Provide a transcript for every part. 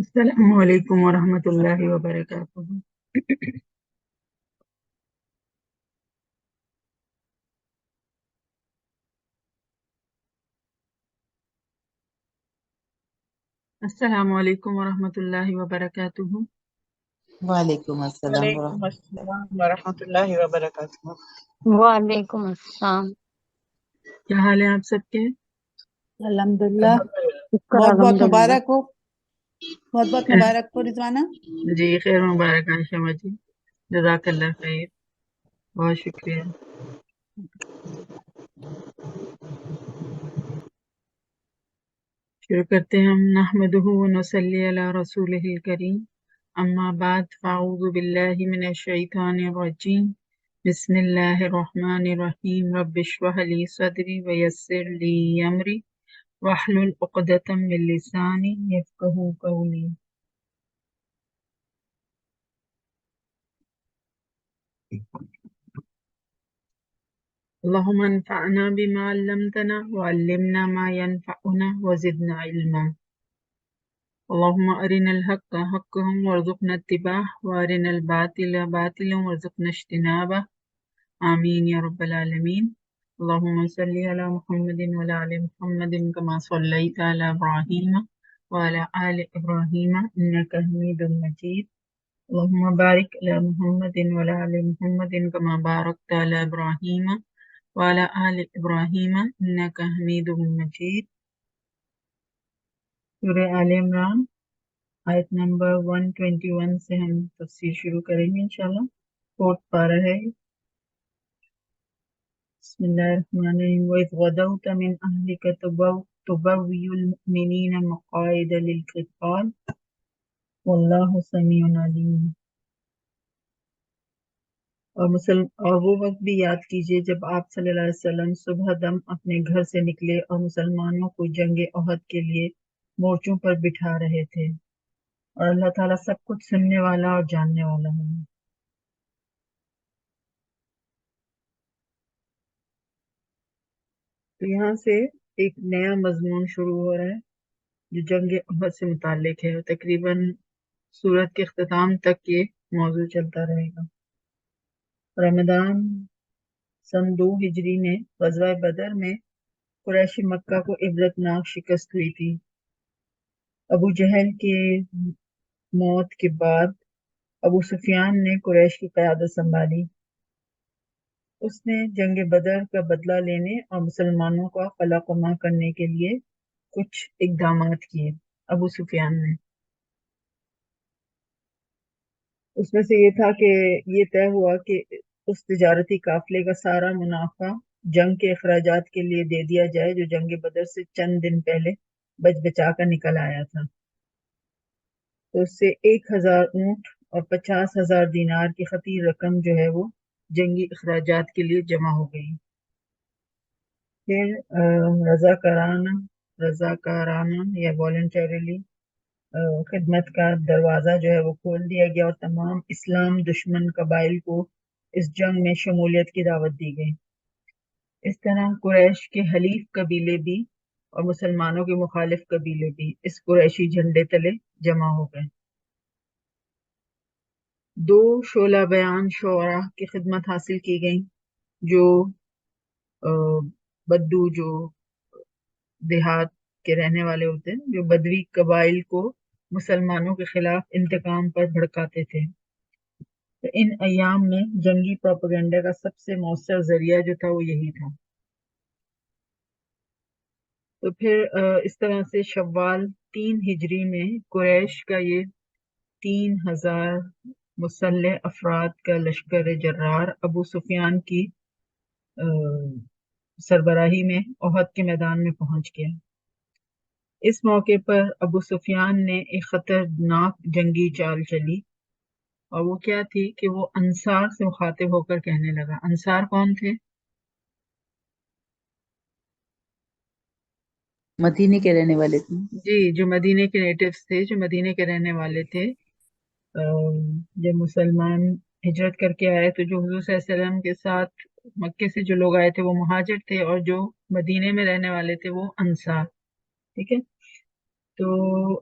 السلام علیکم ورحمۃ اللہ وبرکاتہ۔ السلام علیکم ورحمۃ اللہ وبرکاتہ۔ وعلیکم السلام وعلیکم السلام ورحمۃ اللہ وبرکاتہ۔ وعلیکم السلام۔ کیا حال ہے آپ سب کے؟ الحمدللہ، شکر بہت بہت الحمدللہ۔ مبارک ہو، بہت بہت مبارک ہو رضوانہ۔ جی خیر مبارک شمع جی، جزاک اللہ خیر، بہت شکریہ۔ شروع کرتے ہیں ہم۔ نحمدہ ونصلی علی رسولہ الکریم، اما بعد فاعوذ باللہ من الشیطان الرجیم، بسم اللہ الرحمن الرحیم، رب اشرح لی صدری ویسر لی امری واحلل عقدۃ من لسانی یفقہوا قولی۔ اللهم انفعنا بما علمتنا وعلمنا ما ينفعنا وزدنا علما۔ اللهم أرنا الحق حقا وارزقنا اتباعه وأرنا الباطل باطلا وارزقنا اجتنابه، آمين يا رب العالمين۔ اللهم صل على محمد وعلى آل محمد كما صليت على إبراهيم وعلى آل إبراهيم إنك حميد مجيد۔ اللهم بارك على محمد وعلى آل محمد كما باركت على إبراهيم وعلى آل إبراهيم إنك حميد مجيد۔ سورہ آل عمران آیت نمبر 121 سے ہم تفسیر شروع کریں گے انشاءاللہ۔ 4th پارہ ہے۔ بسم اللہ الرحمن الرحیم۔ وَإِذْ غَدَوْتَ مِنْ أَهْلِكَ تُبَوِّئُ الْمُؤْمِنِينَ مَقَاعِدَ لِلْقِتَالِ وَاللَّهُ سَمِيعٌ عَلِيمٌ۔ اور وہ وقت بھی یاد کیجیے جب آپ صلی اللہ علیہ وسلم صبح دم اپنے گھر سے نکلے اور مسلمانوں کو جنگ احد کے لیے مورچوں پر بٹھا رہے تھے، اور اللہ تعالیٰ سب کچھ سننے والا اور جاننے والا ہے۔ تو یہاں سے ایک نیا مضمون شروع ہو رہا ہے جو جنگ احد سے متعلق ہے، اور تقریباً سورت کے اختتام تک یہ موضوع چلتا رہے گا۔ رمضان سن 2 ہجری میں غزوہ بدر میں قریش مکہ کو عبرتناک شکست ہوئی تھی۔ ابو جہل کے موت کے بعد ابو سفیان نے قریش کی قیادت سنبھالی۔ اس نے جنگ بدر کا بدلہ لینے اور مسلمانوں کا قلع قمع کرنے کے لیے کچھ اقدامات کیے۔ ابو سفیان نے، اس میں سے یہ تھا کہ یہ طے ہوا کہ اس تجارتی قافلے کا سارا منافع جنگ کے اخراجات کے لیے دے دیا جائے جو جنگ بدر سے چند دن پہلے بچ بچا کر نکل آیا تھا۔ تو اس سے 1000 اونٹ اور 50,000 دینار کی خطیر رقم جو ہے وہ جنگی اخراجات کے لیے جمع ہو گئی۔ پھر رضاکارانہ یا والنٹریلی خدمت کا دروازہ جو ہے وہ کھول دیا گیا، اور تمام اسلام دشمن قبائل کو اس جنگ میں شمولیت کی دعوت دی گئی۔ اس طرح قریش کے حلیف قبیلے بھی اور مسلمانوں کے مخالف قبیلے بھی اس قریشی جھنڈے تلے جمع ہو گئے۔ 2 شعلہ بیان شعراء کی خدمت حاصل کی گئی، جو بدو جو دیہات کے رہنے والے ہوتے ہیں، جو بدوی قبائل کو مسلمانوں کے خلاف انتقام پر بھڑکاتے تھے۔ تو ان ایام میں جنگی پروپیگنڈا کا سب سے مؤثر ذریعہ جو تھا وہ یہی تھا۔ تو پھر اس طرح سے شوال 3 ہجری میں قریش کا یہ 3000 مسلح افراد کا لشکر جرار ابو سفیان کی سربراہی میں احد کے میدان میں پہنچ گیا۔ اس موقع پر ابو سفیان نے ایک خطرناک جنگی چال چلی، اور وہ کیا تھی کہ وہ انصار سے مخاطب ہو کر کہنے لگا۔ انصار کون تھے؟ مدینے کے رہنے والے تھے۔ جی، جو مدینے کے نیٹیوز تھے، جو مدینے کے رہنے والے تھے۔ جب مسلمان ہجرت کر کے آئے تو جو حضور صلی اللہ علیہ وسلم کے ساتھ مکے سے جو لوگ آئے تھے وہ مہاجر تھے، اور جو مدینے میں رہنے والے تھے وہ انصار۔ ٹھیک ہے، تو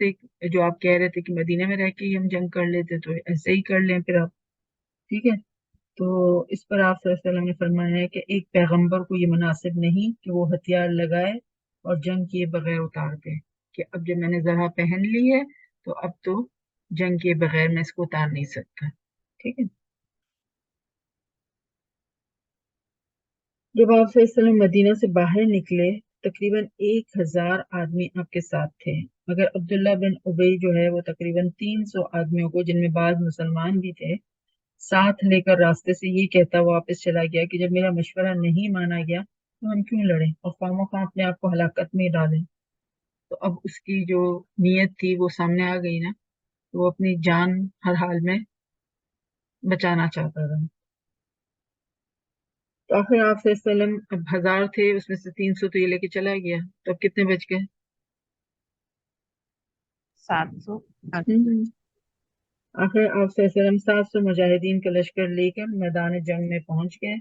تھے جو آپ کہہ رہے تھے کہ مدینہ میں رہ کے ہی ہم جنگ کر لیتے، تو ایسے ہی کر لیں پھر آپ، ٹھیک ہے؟ تو اس پر آپ صلی اللہ علیہ وسلم نے فرمایا ہے کہ ایک پیغمبر کو یہ مناسب نہیں کہ وہ ہتھیار لگائے اور جنگ کیے بغیر اتار دے، کہ اب جب میں نے ذرا پہن لی ہے تو اب تو جنگ کیے بغیر میں اس کو اتار نہیں سکتا، ٹھیک ہے؟ جب آپ صلی اللہ علیہ وسلم مدینہ سے باہر نکلے تقریباً 1000 آدمی آپ کے ساتھ تھے، مگر عبداللہ بن ابی جو ہے وہ تقریباً 300 آدمیوں کو، جن میں بعض مسلمان بھی تھے، ساتھ لے کر راستے سے یہ کہتا واپس چلا گیا کہ جب میرا مشورہ نہیں مانا گیا تو ہم کیوں لڑیں اور خواہ مخواہ اپنے آپ کو ہلاکت میں ڈالیں۔ تو اب اس کی جو نیت تھی وہ سامنے آ گئی نا، تو وہ اپنی جان ہر حال میں بچانا چاہتا تھا۔ تو آخر آپ صلی اللہ علیہ وسلم اب 1000 تھے، اس میں سے 300 تو یہ لے کے چلا گیا، تو اب کتنے بچ گئے؟ 700 آخر آپ صلی اللہ علیہ وسلم 700 مجاہدین کا لشکر لے کر میدان جنگ میں پہنچ گئے۔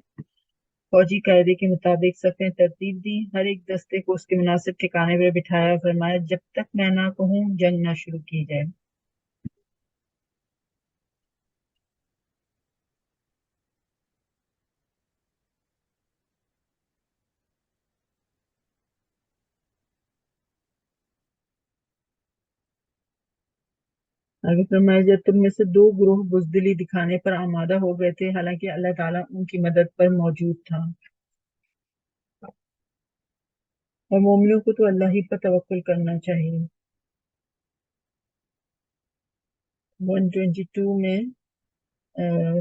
فوجی قاعدے کے مطابق صفیں ترتیب دی، ہر ایک دستے کو اس کے مناسب ٹھکانے پر بٹھایا اور فرمایا جب تک میں نہ کہوں جنگ نہ شروع کی جائے۔ آگے فرمایا جب تم میں سے 2 گروہ بزدلی دکھانے پر آمادہ ہو گئے تھے، حالانکہ اللہ تعالیٰ ان کی مدد پر موجود تھا، اور مومنوں کو تو اللہ ہی پر توکل کرنا چاہیے۔ 122 میں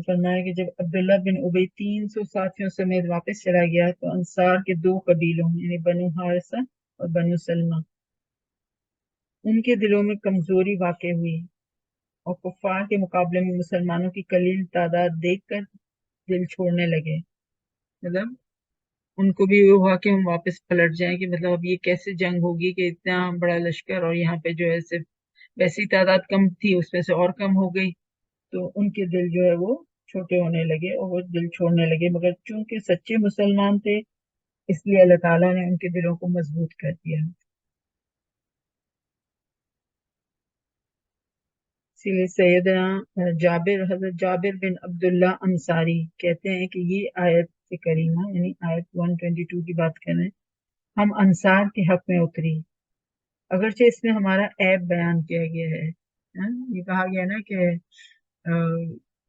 فرمایا کہ جب عبداللہ بن ابی 300 ساتھیوں سمیت واپس چلا گیا تو انصار کے 2 قبیلوں یعنی بنو حارثہ اور بنو سلمہ، ان کے دلوں میں کمزوری واقع ہوئی اور کفار کے مقابلے میں مسلمانوں کی قلیل تعداد دیکھ کر دل چھوڑنے لگے۔ مطلب ان کو بھی یہ ہوا کہ ہم واپس پلٹ جائیں، کہ مطلب اب یہ کیسے جنگ ہوگی کہ اتنا بڑا لشکر اور یہاں پہ جو ہے صرف ویسی تعداد کم تھی اس میں سے اور کم ہو گئی، تو ان کے دل جو ہے وہ چھوٹے ہونے لگے اور وہ دل چھوڑنے لگے، مگر چونکہ سچے مسلمان تھے اس لیے اللہ تعالیٰ نے ان کے دلوں کو مضبوط کر دیا۔ اسی لیے سیدنا حضرت جابر بن عبداللہ انصاری کہتے ہیں کہ یہ آیت کریمہ یعنی آیت 122 کی بات کر رہے ہیں، ہم انصار کے حق میں اتری، اگرچہ اس میں ہمارا عیب بیان کیا گیا ہے۔ یہ کہا گیا نا کہ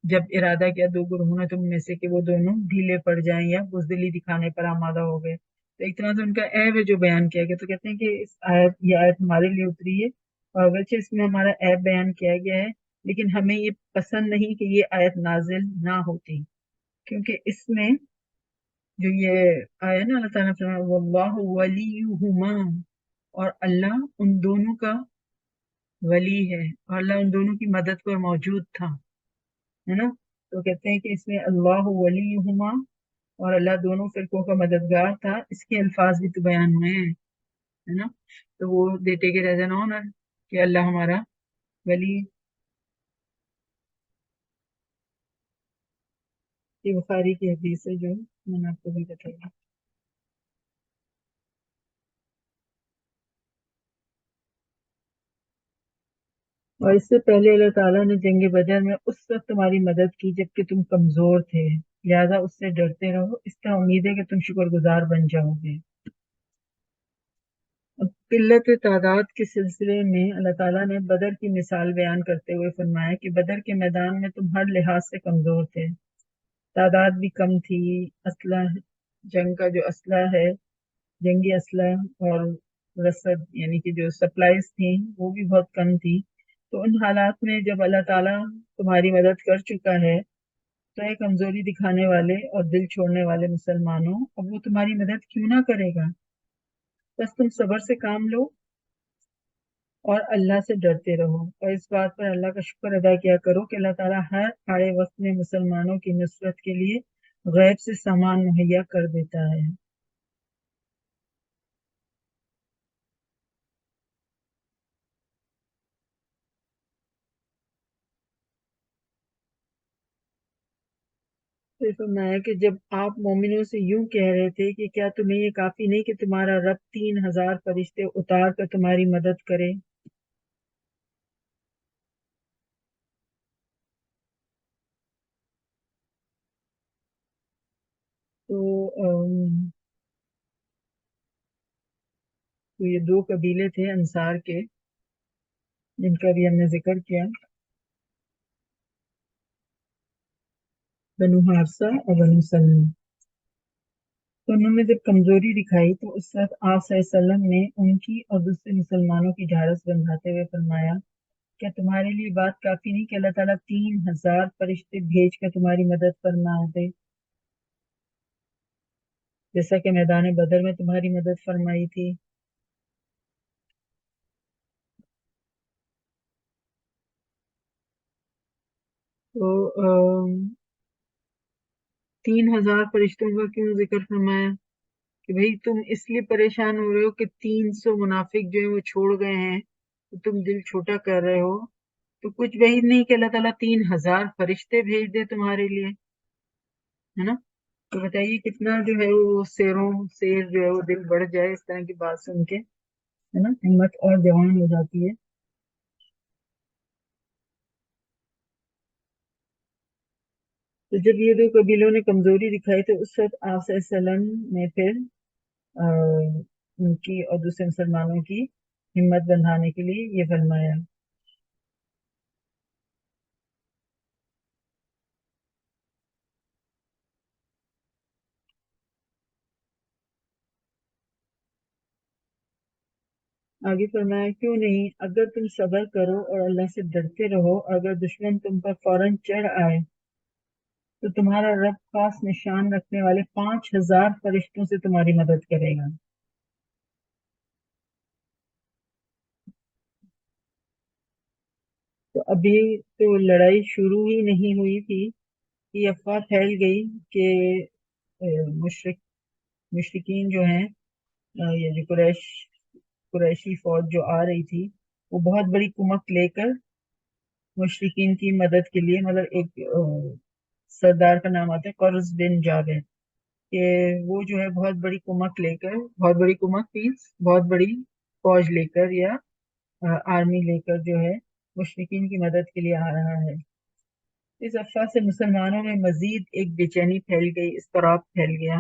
جب ارادہ کیا 2 گروہوں نے تم میں سے کہ وہ دونوں ڈھیلے پڑ جائیں یا بزدلی دکھانے پر آمادہ ہو گئے، تو ایک طرح سے ان کا عیب ہے جو بیان کیا گیا، تو کہتے ہیں کہ یہ آیت ہمارے لیے اتری ہے، اور اگرچہ اس میں ہمارا عیب بیان کیا گیا ہے لیکن ہمیں یہ پسند نہیں کہ یہ آیت نازل نہ ہوتی، کیونکہ اس میں جو یہ آیا نا اللہ تعالیٰ نے فرمایا واللہ ولیہما، اور اللہ ان دونوں کا ولی ہے اور اللہ ان دونوں کی مدد پر موجود تھا، ہے نا؟ تو کہتے ہیں کہ اس میں اللہ ولیہما اور اللہ دونوں فرقوں کا مددگار تھا، اس کے الفاظ بھی تو بیان ہوئے ہیں، ہے نا؟ تو وہ they take it as an honour کہ اللہ ہمارا ولی۔ یہ بخاری کی حدیث ہے جو میں نے آپ کو بھی بتائی۔ اور اس سے پہلے اللہ تعالیٰ نے جنگ بدر میں اس وقت تمہاری مدد کی جبکہ تم کمزور تھے، لہذا اس سے ڈرتے رہو، اس کا امید ہے کہ تم شکر گزار بن جاؤ گے۔ اب قلت تعداد کے سلسلے میں اللہ تعالیٰ نے بدر کی مثال بیان کرتے ہوئے فرمایا کہ بدر کے میدان میں تم ہر لحاظ سے کمزور تھے، تعداد بھی کم تھی، اسلحہ جنگ کا جو اسلحہ ہے جنگی اسلحہ اور رسد یعنی کہ جو سپلائز تھیں وہ بھی بہت کم تھی، تو ان حالات میں جب اللہ تعالیٰ تمہاری مدد کر چکا ہے تو ایک کمزوری دکھانے والے اور دل چھوڑنے والے مسلمانوں اب وہ تمہاری مدد کیوں نہ کرے گا؟ بس تم صبر سے کام لو اور اللہ سے ڈرتے رہو، اور اس بات پر اللہ کا شکر ادا کیا کرو کہ اللہ تعالیٰ ہر آڑے وقت میں مسلمانوں کی نصرت کے لیے غیب سے سامان مہیا کر دیتا ہے۔ پھر فرمایا کہ جب آپ مومنوں سے یوں کہہ رہے تھے کہ کیا تمہیں یہ کافی نہیں کہ تمہارا رب 3000 فرشتے اتار کر تمہاری مدد کرے، تو یہ دو قبیلے تھے انصار کے جن کا بھی ہم نے ذکر کیا، بنو حارثہ اور بنو سلم۔ تو انہوں نے جب کمزوری دکھائی تو اس وقت آپ صلی اللہ علیہ وسلم نے ان کی اور دوسرے مسلمانوں کی ڈھارس بندھاتے ہوئے فرمایا، کیا تمہارے لیے بات کافی نہیں کہ اللہ تعالیٰ 3000 فرشتے بھیج کر تمہاری مدد فرما دے، جیسا کہ میدان بدر میں تمہاری مدد فرمائی تھی؟ تو 3000 فرشتوں کا کیوں ذکر فرمایا؟ کہ بھئی تم اس لیے پریشان ہو رہے ہو کہ 300 منافق جو ہیں وہ چھوڑ گئے ہیں، تو تم دل چھوٹا کر رہے ہو، تو کچھ بعید نہیں کہ اللہ تعالیٰ 3000 فرشتے بھیج دے تمہارے لیے، ہے نا؟ تو بتائیے کتنا جو ہے وہ سیر جو ہے وہ دل بڑھ جائے اس طرح کی بات سن کے، ہے نا؟ ہمت اور جوان ہو جاتی ہے۔ تو جب یہ دو قبیلوں نے کمزوری دکھائی تو اس وقت آپ صلی اللہ علیہ وسلم نے پھر ان کی اور دوسرے مسلمانوں کی ہمت بندھانے کے لیے یہ فرمایا۔ آگے فرمایا، کیوں نہیں اگر تم صبر کرو اور اللہ سے ڈرتے رہو، اگر دشمن تم پر فوراً چڑھ آئے تو تمہارا رب خاص نشان رکھنے والے 5000 فرشتوں سے تمہاری مدد کرے گا۔ تو ابھی تو لڑائی شروع ہی نہیں ہوئی تھی، یہ افواہ پھیل گئی کہ مشرکین جو ہیں، یہ جو قریشی فوج جو آ رہی تھی، وہ بہت بڑی کمک لے کر مشرکین کی مدد کے لیے، مطلب ایک سردار کا نام آتا ہے قرظ بن جابر، کہ وہ جو ہے بہت بڑی کمک لے کر، بہت بڑی کمک مینس بہت بڑی فوج لے کر یا آرمی لے کر جو ہے مشرکین کی مدد کے لیے آ رہا ہے۔ اس افواہ سے مسلمانوں میں مزید ایک بے چینی پھیل گئی، اضطراب پھیل گیا۔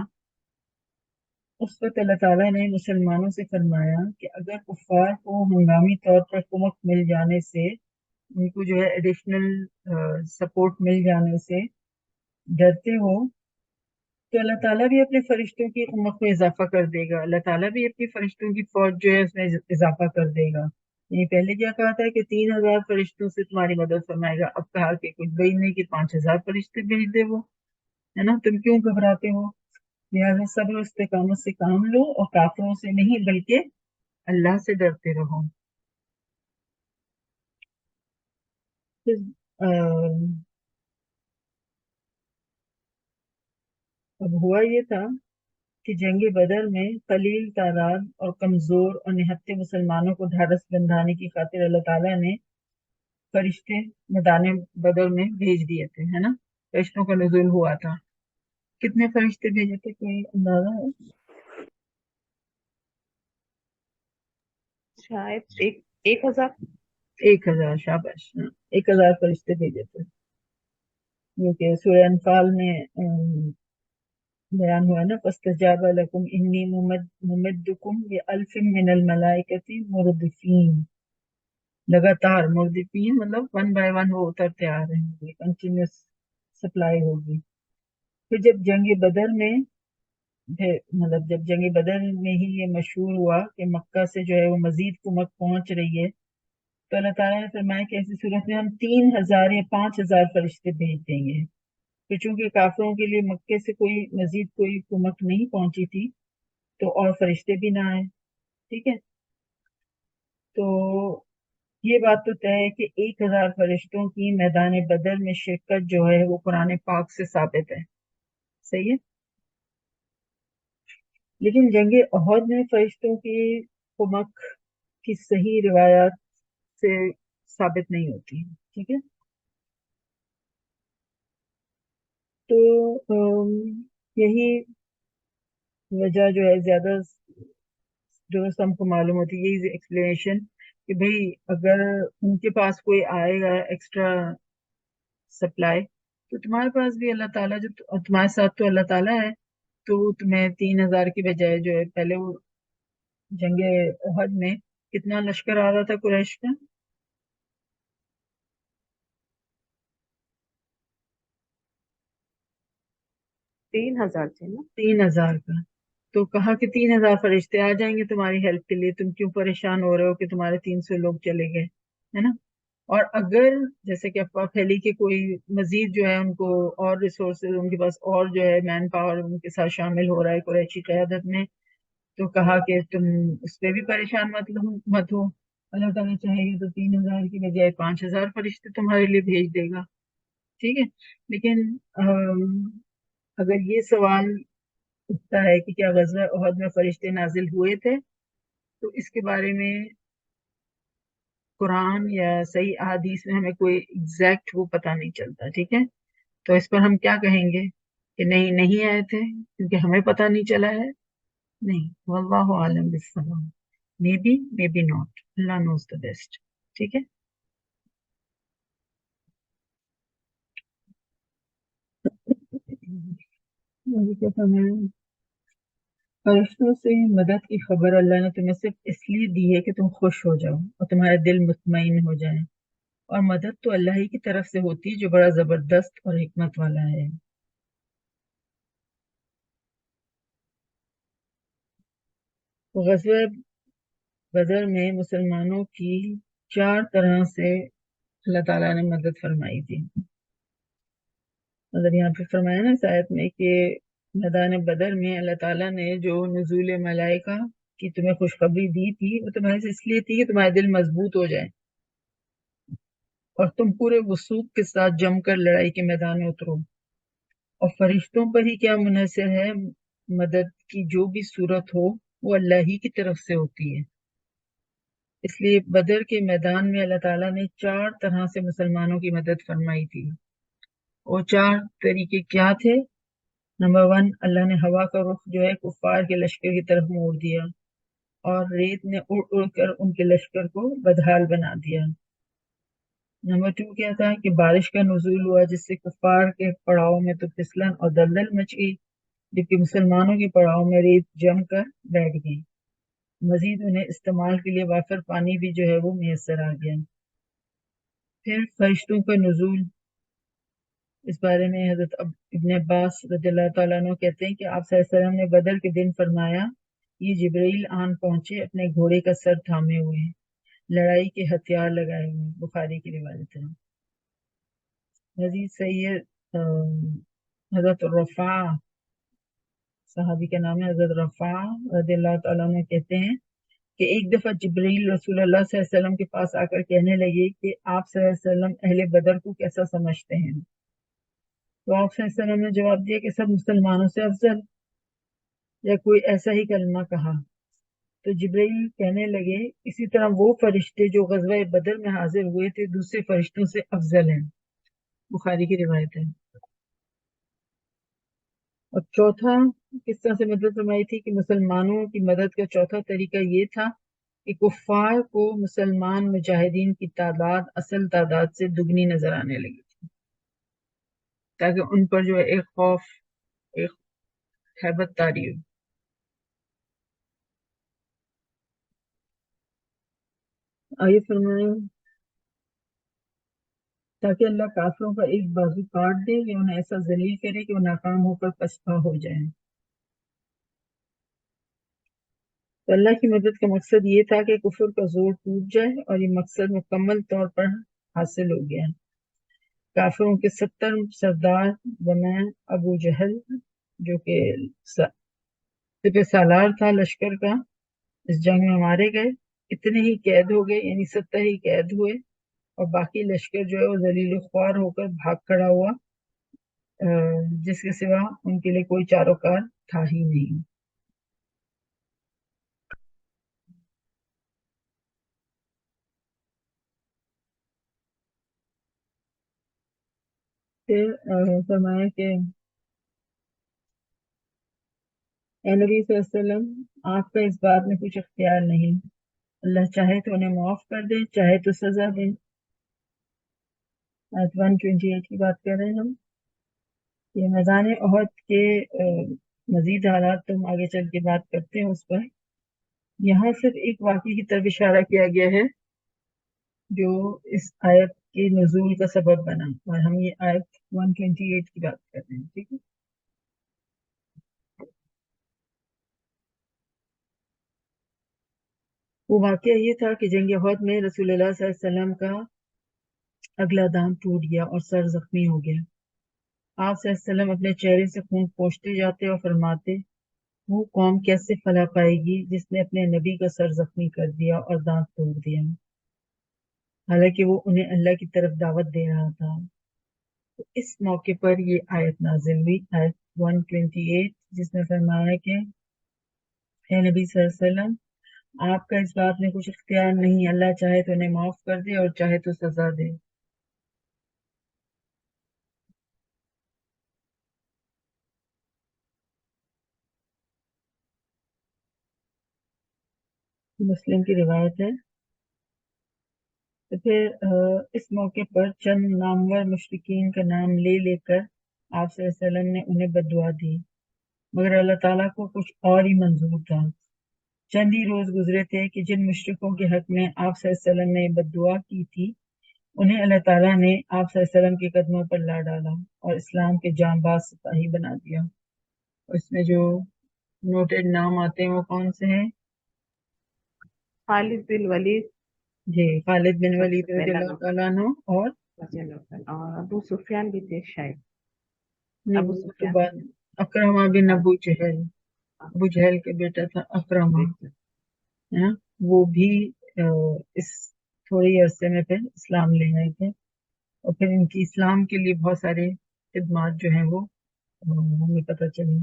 اس وقت اللہ تعالیٰ نے مسلمانوں سے فرمایا کہ اگر کفار کو ہنگامی طور پر کمک مل جانے سے، ان کو جو ہے ایڈیشنل سپورٹ مل جانے سے ڈرتے ہو، تو اللہ تعالیٰ بھی اپنے فرشتوں کی کمک میں اضافہ کر دے گا، اللہ تعالیٰ بھی اپنی فرشتوں کی فوج جو ہے اس میں اضافہ کر دے گا۔ یعنی پہلے کیا کہا تھا کہ 3000 فرشتوں سے تمہاری مدد فرمائے گا، اب کہا کہ کچھ بعید نہیں کہ 5000 فرشتے بھیج دے وہ، ہے نا؟ تم کیوں گھبراتے ہو؟ لہٰذا صبر و استقامت سے کام لو اور کافروں سے نہیں بلکہ اللہ سے ڈرتے رہو۔ پھر اب ہوا یہ تھا کہ جنگ بدر میں قلیل تعداد اور کمزور اور نہتے مسلمانوں کو ڈھارس بندھانے کی خاطر اللہ تعالیٰ نے فرشتے میدان بدر میں بھیج دیے تھے، ہے نا؟ فرشتوں کا نزول ہوا تھا۔ کتنے فرشتے بھیجے تھے، کوئی اندازہ ہے؟ شاید 1000۔ 1000، شاباش، 1000 فرشتے بھیجے تھے، جو کہ سورہ انفال میں بیان ہوا نا، فاستجاب لکم انی ممدکم بألف من الملائکۃ مردفین، لگاتار مردفین مطلب 1 بائی 1 وہ اترتے آ رہے ہیں، کنٹینیوس سپلائی ہوگی۔ پھر جب جنگ بدر میں مطلب جب جنگ بدر میں ہی یہ مشہور ہوا کہ مکہ سے جو ہے وہ مزید کمک پہنچ رہی ہے، تو اللہ تعالیٰ نے فرمایا کہ ایسی صورت میں ہم 3000 یا 5000 فرشتے بھیج دیں گے۔ پھر چونکہ کافروں کے لیے مکے سے مزید کوئی کمک نہیں پہنچی تھی تو اور فرشتے بھی نہ آئے، ٹھیک ہے؟ تو یہ بات تو طے ہے کہ 1000 فرشتوں کی میدان بدر میں شرکت جو ہے وہ قرآن پاک سے ثابت ہے، صحیح ہے؟ لیکن جنگ احد میں فرشتوں کی کمک کی صحیح روایات سے ثابت نہیں ہوتی، ٹھیک ہے؟ تو یہی وجہ جو ہے زیادہ جو ہم کو معلوم ہوتی ہے، یہی ایکسپلینیشن کہ بھئی اگر ان کے پاس کوئی آئے گا ایکسٹرا سپلائی تو تمہارے پاس بھی اللہ تعالیٰ جو تمہارے ساتھ تو اللہ تعالیٰ ہے، تو تمہیں 3,000 کی بجائے جو ہے پہلے وہ جنگ احد میں کتنا لشکر آ رہا تھا قریش کا؟ 3,000 تھے نا؟ 3,000 کا. تو کہا کہ 3,000 فرشتے آ جائیں گے تمہاری ہیلپ کے لیے، تم کیوں پریشان ہو رہے ہو کہ تمہارے 300 لوگ چلے گئے، ہے نا؟ اور اگر جیسے کہ افواہ پھیلی کہ کوئی مزید جو ہے ان کو اور ریسورسز، ان کے پاس اور جو ہے مین پاور ان کے ساتھ شامل ہو رہا ہے قریشی قیادت میں، تو کہا کہ تم اس پہ بھی پریشان مت ہو. اللہ تعالیٰ چاہے گا تو 3,000 کی بجائے 5,000 فرشتے تمہارے لیے بھیج دے گا. ٹھیک ہے. لیکن اگر یہ سوال اٹھتا ہے کہ کیا غزوہ احد میں فرشتے نازل ہوئے تھے، تو اس کے بارے میں قرآن یا صحیح احادیث میں ہمیں کوئی ایگزیکٹ وہ پتہ نہیں چلتا. ٹھیک ہے. تو اس پر ہم کیا کہیں گے کہ نہیں آئے تھے کیونکہ ہمیں پتہ نہیں چلا ہے؟ نہیں. واللہ عالم بالصواب. May be not. اللہ نوز دا بیسٹ. ٹھیک ہے. مجھے کیا فرمایا؟ فرشتوں سے مدد کی خبر اللہ نے تمہیں صرف اس لیے دی ہے کہ تم خوش ہو جاؤ اور تمہارا دل مطمئن ہو جائے، اور مدد تو اللہ ہی کی طرف سے ہوتی ہے جو بڑا زبردست اور حکمت والا ہے. غزوہ بدر میں مسلمانوں کی 4 طرح سے اللہ تعالیٰ نے مدد فرمائی تھی. اگر یہاں پہ فرمایا نا اس آیت میں کہ میدان بدر میں اللہ تعالیٰ نے جو نزول ملائکہ کی تمہیں خوشخبری دی تھی وہ تمہیں اس لیے تھی کہ تمہارا دل مضبوط ہو جائے اور تم پورے وثوق کے ساتھ جم کر لڑائی کے میدان میں اترو. اور فرشتوں پر ہی کیا منحصر ہے، مدد کی جو بھی صورت ہو وہ اللہ ہی کی طرف سے ہوتی ہے. اس لیے بدر کے میدان میں اللہ تعالیٰ نے 4 طرح سے مسلمانوں کی مدد فرمائی تھی. وہ 4 طریقے کیا تھے؟ نمبر 1، اللہ نے ہوا کا رخ جو ہے کفار کے لشکر کی طرف موڑ دیا اور ریت نے اڑ اڑ کر ان کے لشکر کو بدحال بنا دیا. نمبر 2 کیا تھا کہ بارش کا نزول ہوا جس سے کفار کے پڑاؤ میں تو پھسلن اور دلدل مچ گئی، جبکہ مسلمانوں کے پڑاؤ میں ریت جم کر بیٹھ گئی. مزید انہیں استعمال کے لیے وافر پانی بھی جو ہے وہ میسر آ گیا. پھر فرشتوں کا نزول، اس بارے میں حضرت ابن عباس رضی اللہ تعالیٰ عنہ کہتے ہیں کہ آپ صلی اللہ علیہ وسلم نے بدر کے دن فرمایا، یہ جبرائیل آن پہنچے اپنے گھوڑے کا سر تھامے ہوئے ہیں، لڑائی کے ہتھیار لگائے ہوئے ہیں. بخاری کی روایت ہے. مزید سید حضرت رفاع، صحابی کا نام ہے حضرت رفاع رضی اللہ تعالیٰ عنہ کہتے ہیں کہ ایک دفعہ جبرائیل رسول اللہ صلی اللہ علیہ وسلم کے پاس آ کر کہنے لگے کہ آپ صلی اللہ علیہ وسلم اہل بدر کو کیسا سمجھتے ہیں؟ تو آپ صلی اللہ علیہ وسلم نے جواب دیا کہ سب مسلمانوں سے افضل، یا کوئی ایسا ہی کلمہ کہا. تو جبرائیل کہنے لگے اسی طرح وہ فرشتے جو غزوہ بدر میں حاضر ہوئے تھے دوسرے فرشتوں سے افضل ہیں. بخاری کی روایت ہے. اور چوتھا کس طرح سے مدد فرمائی تھی کہ مسلمانوں کی مدد کا چوتھا طریقہ یہ تھا کہ کفار کو مسلمان مجاہدین کی تعداد اصل تعداد سے دگنی نظر آنے لگی تھی، تاکہ ان پر جو ہے ایک خوف، ایک ہیبت طاری ہو. آئیے فرمائیں تاکہ اللہ کافروں کا ایک بازو کاٹ دے یا انہیں ایسا ذلیل کرے کہ وہ ناکام ہو کر پسپا ہو جائیں. تو اللہ کی مدد کا مقصد یہ تھا کہ کفر کا زور ٹوٹ جائے، اور یہ مقصد مکمل طور پر حاصل ہو گیا. کافروں کے 70 سردار بمین ابو جہل جو کہ سپہ سالار تھا لشکر کا، اس جنگ میں مارے گئے. اتنے ہی قید ہو گئے، یعنی 70 ہی قید ہوئے، اور باقی لشکر جو ہے وہ ذلیل و خوار ہو کر بھاگ کھڑا ہوا، جس کے سوا ان کے لیے کوئی چاروکار تھا ہی نہیں. پھر فرمایا کہ اے نبی صلی اللہ علیہ وسلم، آپ کا اس بات میں کچھ اختیار نہیں، اللہ چاہے تو انہیں معاف کر دے، چاہے تو سزا دے. آیت 128 کی بات کر رہے ہیں ہم. یہ میدان احد کے مزید حالات تو ہم آگے چل کے بات کرتے ہیں اس پر. یہاں صرف ایک واقعے کی طرف اشارہ کیا گیا ہے جو اس آیت کے نزول کا سبب بنا، اور ہم یہ آیت 128 کی بات کر رہے ہیں. ٹھیک ہے. وہ واقعہ یہ تھا کہ جنگ احد میں رسول اللہ صلی اللہ علیہ وسلم کا اگلا دانت ٹوٹ گیا اور سر زخمی ہو گیا. آپ صلی اللہ علیہ وسلم اپنے چہرے سے خون پوچھتے جاتے اور فرماتے، وہ قوم کیسے فلاح پائے گی جس نے اپنے نبی کا سر زخمی کر دیا اور دانت توڑ دیا، حالانکہ وہ انہیں اللہ کی طرف دعوت دے رہا تھا. تو اس موقع پر یہ آیت نازل ہوئی، آیت 128، جس میں فرمایا کہ اے نبی صلی اللہ علیہ وسلم، آپ کا اس بات میں کچھ اختیار نہیں، اللہ چاہے تو انہیں معاف کر دے اور چاہے تو سزا دے. مسلم کی روایت ہے. تو پھر اس موقع پر چند نامور مشرکین کا نام لے لے کر آپ صلی اللہ علیہ وسلم نے انہیں بددعا دی، مگر اللہ تعالیٰ کو کچھ اور ہی منظور تھا. چند ہی روز گزرے تھے کہ جن مشرکوں کے حق میں آپ صلی اللہ علیہ وسلم نے بددعا کی تھی انہیں اللہ تعالیٰ نے آپ صلی اللہ علیہ وسلم کے قدموں پر لا ڈالا اور اسلام کے جانباز سپاہی بنا دیا. اس میں جو نوٹڈ نام آتے ہیں وہ کون سے ہیں؟ خالد بن ولید جی، خالد بن سب سے ولید رضی پہلا اللہ نام، تعالیٰ عنہ، اور اور ابو سفیان بھی تھے شاید. نہیں، ابو وہ تو سفیان بعد اکرمہ بن بعد ابو جہل، ہاں، ابو جہل کے بیٹا تھا اکرمہ، دیکھ لیں. ہے نا. وہ بھی اس تھوڑے ہی عرصے میں پھر اسلام لے آئے تھے، اور پھر ان کی اسلام کے لیے بہت سارے خدمات جو ہیں وہ ہمیں پتہ چلی.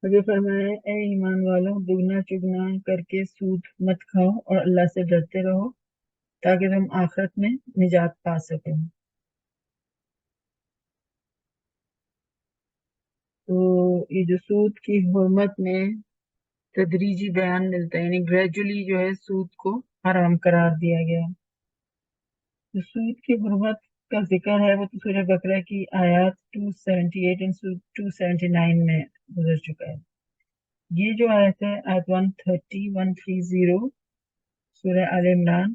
آگے فرمایا، اے ایمان والو، دگنا چگنا کر کے سود مت کھاؤ اور اللہ سے ڈرتے رہو تاکہ تم آخرت میں نجات پا سکو. تو یہ جو سود کی حرمت میں تدریجی بیان ملتا ہے، یعنی گریجولی جو ہے سود کو حرام قرار دیا گیا. جو سود کی حرمت کا ذکر ہے وہ تو سورہ بقرہ کی آیات 278 اور 279 میں گزر چکا ہے. یہ جو آیت ہے، آیت 130 سورہ آل عمران،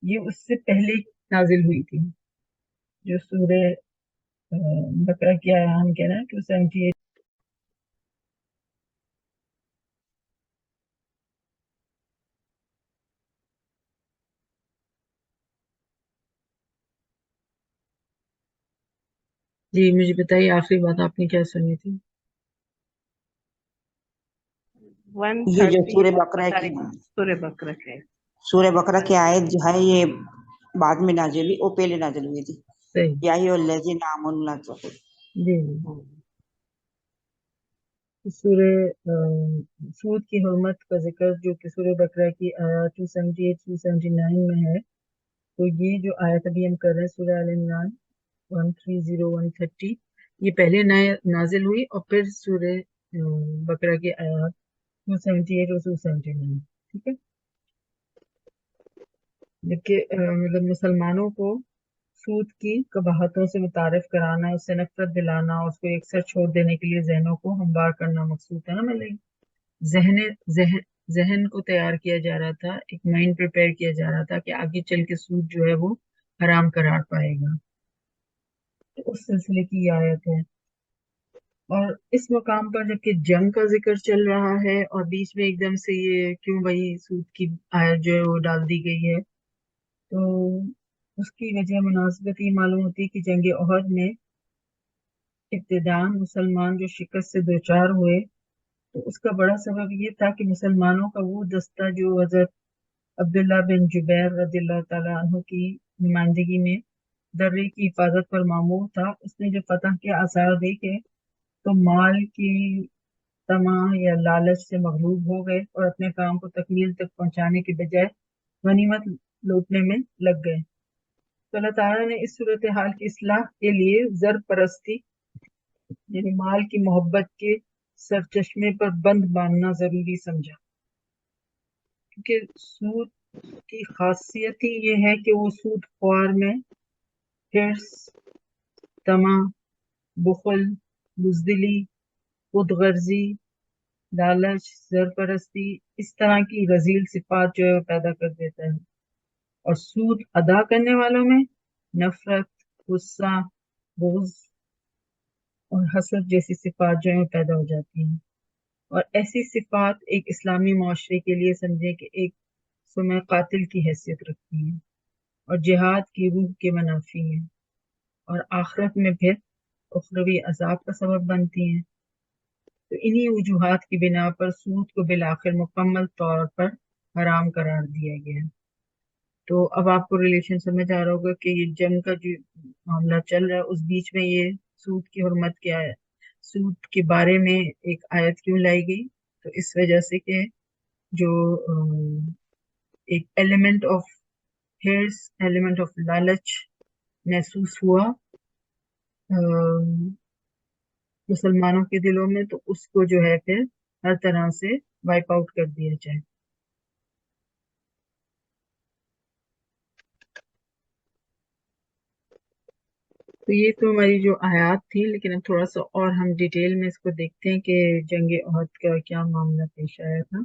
یہ اس سے پہلے نازل ہوئی تھی. جو سورہ بقرہ کی آیات ہم کہہ رہے ہیں 278. جی مجھے بتائیے، آخری بات آپ نے کیا سنی تھی؟ یہ جو 130 سورہ بقرہ کی سورہ بقرہ کے. سورہ بقرہ کی آیت جو ہے یہ بعد میں نازل ہوئی، وہ پہلے نازل ہوئی تھی. صحیح. یا ایھا الذین آمنوا لا تقولوا. جی جی. سورہ سود کی حرمت کا ذکر جو کہ سورہ بقرہ کی آیات 278 279 میں ہے، تو یہ جو آیت ابھی ہم کر رہے ہیں سورہ آل عمران 130 130، یہ پہلے نازل ہوئی اور پھر سورہ بقرہ کی آیات 278 اور 279. ٹھیک ہے. جبکہ مطلب مسلمانوں کو سود کی قباحتوں سے متعارف کرانا، اس سے نفرت دلانا، اس کو یکسر چھوڑ دینے کے لیے ذہنوں کو ہموار کرنا مقصود ہے نا. مطلب ذہن کو تیار کیا جا رہا تھا، ایک مائنڈ پریپئر کیا جا رہا تھا کہ آگے چل کے سود جو ہے وہ حرام قرار پائے گا. تو اس سلسلے کی یہ آیت ہے. اور اس مقام پر جبکہ جنگ کا ذکر چل رہا ہے اور بیچ میں ایک دم سے یہ کیوں بھائی سود کی آیت جو ہے وہ ڈال دی گئی ہے، تو اس کی وجہ مناسبت یہ معلوم ہوتی ہے کہ جنگ احد میں ابتداءً مسلمان جو شکست سے دوچار ہوئے، تو اس کا بڑا سبب یہ تھا کہ مسلمانوں کا وہ دستہ جو حضرت عبداللہ بن جبیر رضی اللہ تعالیٰ عنہ کی نمائندگی میں درے کی حفاظت پر معمور تھا، اس نے جو فتح کے آثار دیکھے تو مال کی طمع یا لالچ سے مغلوب ہو گئے اور اپنے کام کو تکمیل تک پہنچانے کے بجائے غنیمت لوٹنے میں لگ گئے. تو اللہ تعالیٰ نے اس صورتحال کی اصلاح کے لیے زر پرستی یعنی مال کی محبت کے سرچشمے پر بند باندھنا ضروری سمجھا. کیونکہ سود کی خاصیت ہی یہ ہے کہ وہ سود خوار میں حرص، طمع، بخل، بزدلی، خود غرضی، لالچ، زرپرستی، اس طرح کی رذیل صفات جو ہے وہ پیدا کر دیتا ہے، اور سود ادا کرنے والوں میں نفرت، غصہ، بغض اور حسد جیسی صفات جو ہیں وہ پیدا ہو جاتی ہیں، اور ایسی صفات ایک اسلامی معاشرے کے لیے سمجھے کہ ایک سمے قاتل کی حیثیت رکھتی ہیں اور جہاد کی روح کے منافی ہیں، اور آخرت میں پھر اخروی عذاب کا سبب بنتی ہیں۔ تو انہی وجوہات کی بنا پر سود کو بالآخر مکمل طور پر حرام قرار دیا گیا۔ تو اب آپ کو ریلیشن سمجھ آ رہا ہوگا کہ یہ جنگ کا جو معاملہ چل رہا ہے اس بیچ میں یہ سود کی حرمت کیا ہے، سود کے بارے میں ایک آیت کیوں لائی گئی؟ تو اس وجہ سے کہ جو ایک ایلیمنٹ آف ہیرس، ایلیمنٹ آف لالچ محسوس ہوا مسلمانوں کے دلوں میں، تو اس کو جو ہے پھر ہر طرح سے وائپ آؤٹ کر دیا جائے۔ تو یہ تو ہماری جو آیات تھی، لیکن اب تھوڑا سا اور ہم ڈیٹیل میں اس کو دیکھتے ہیں کہ جنگ احد کا کیا معاملہ پیش آیا تھا۔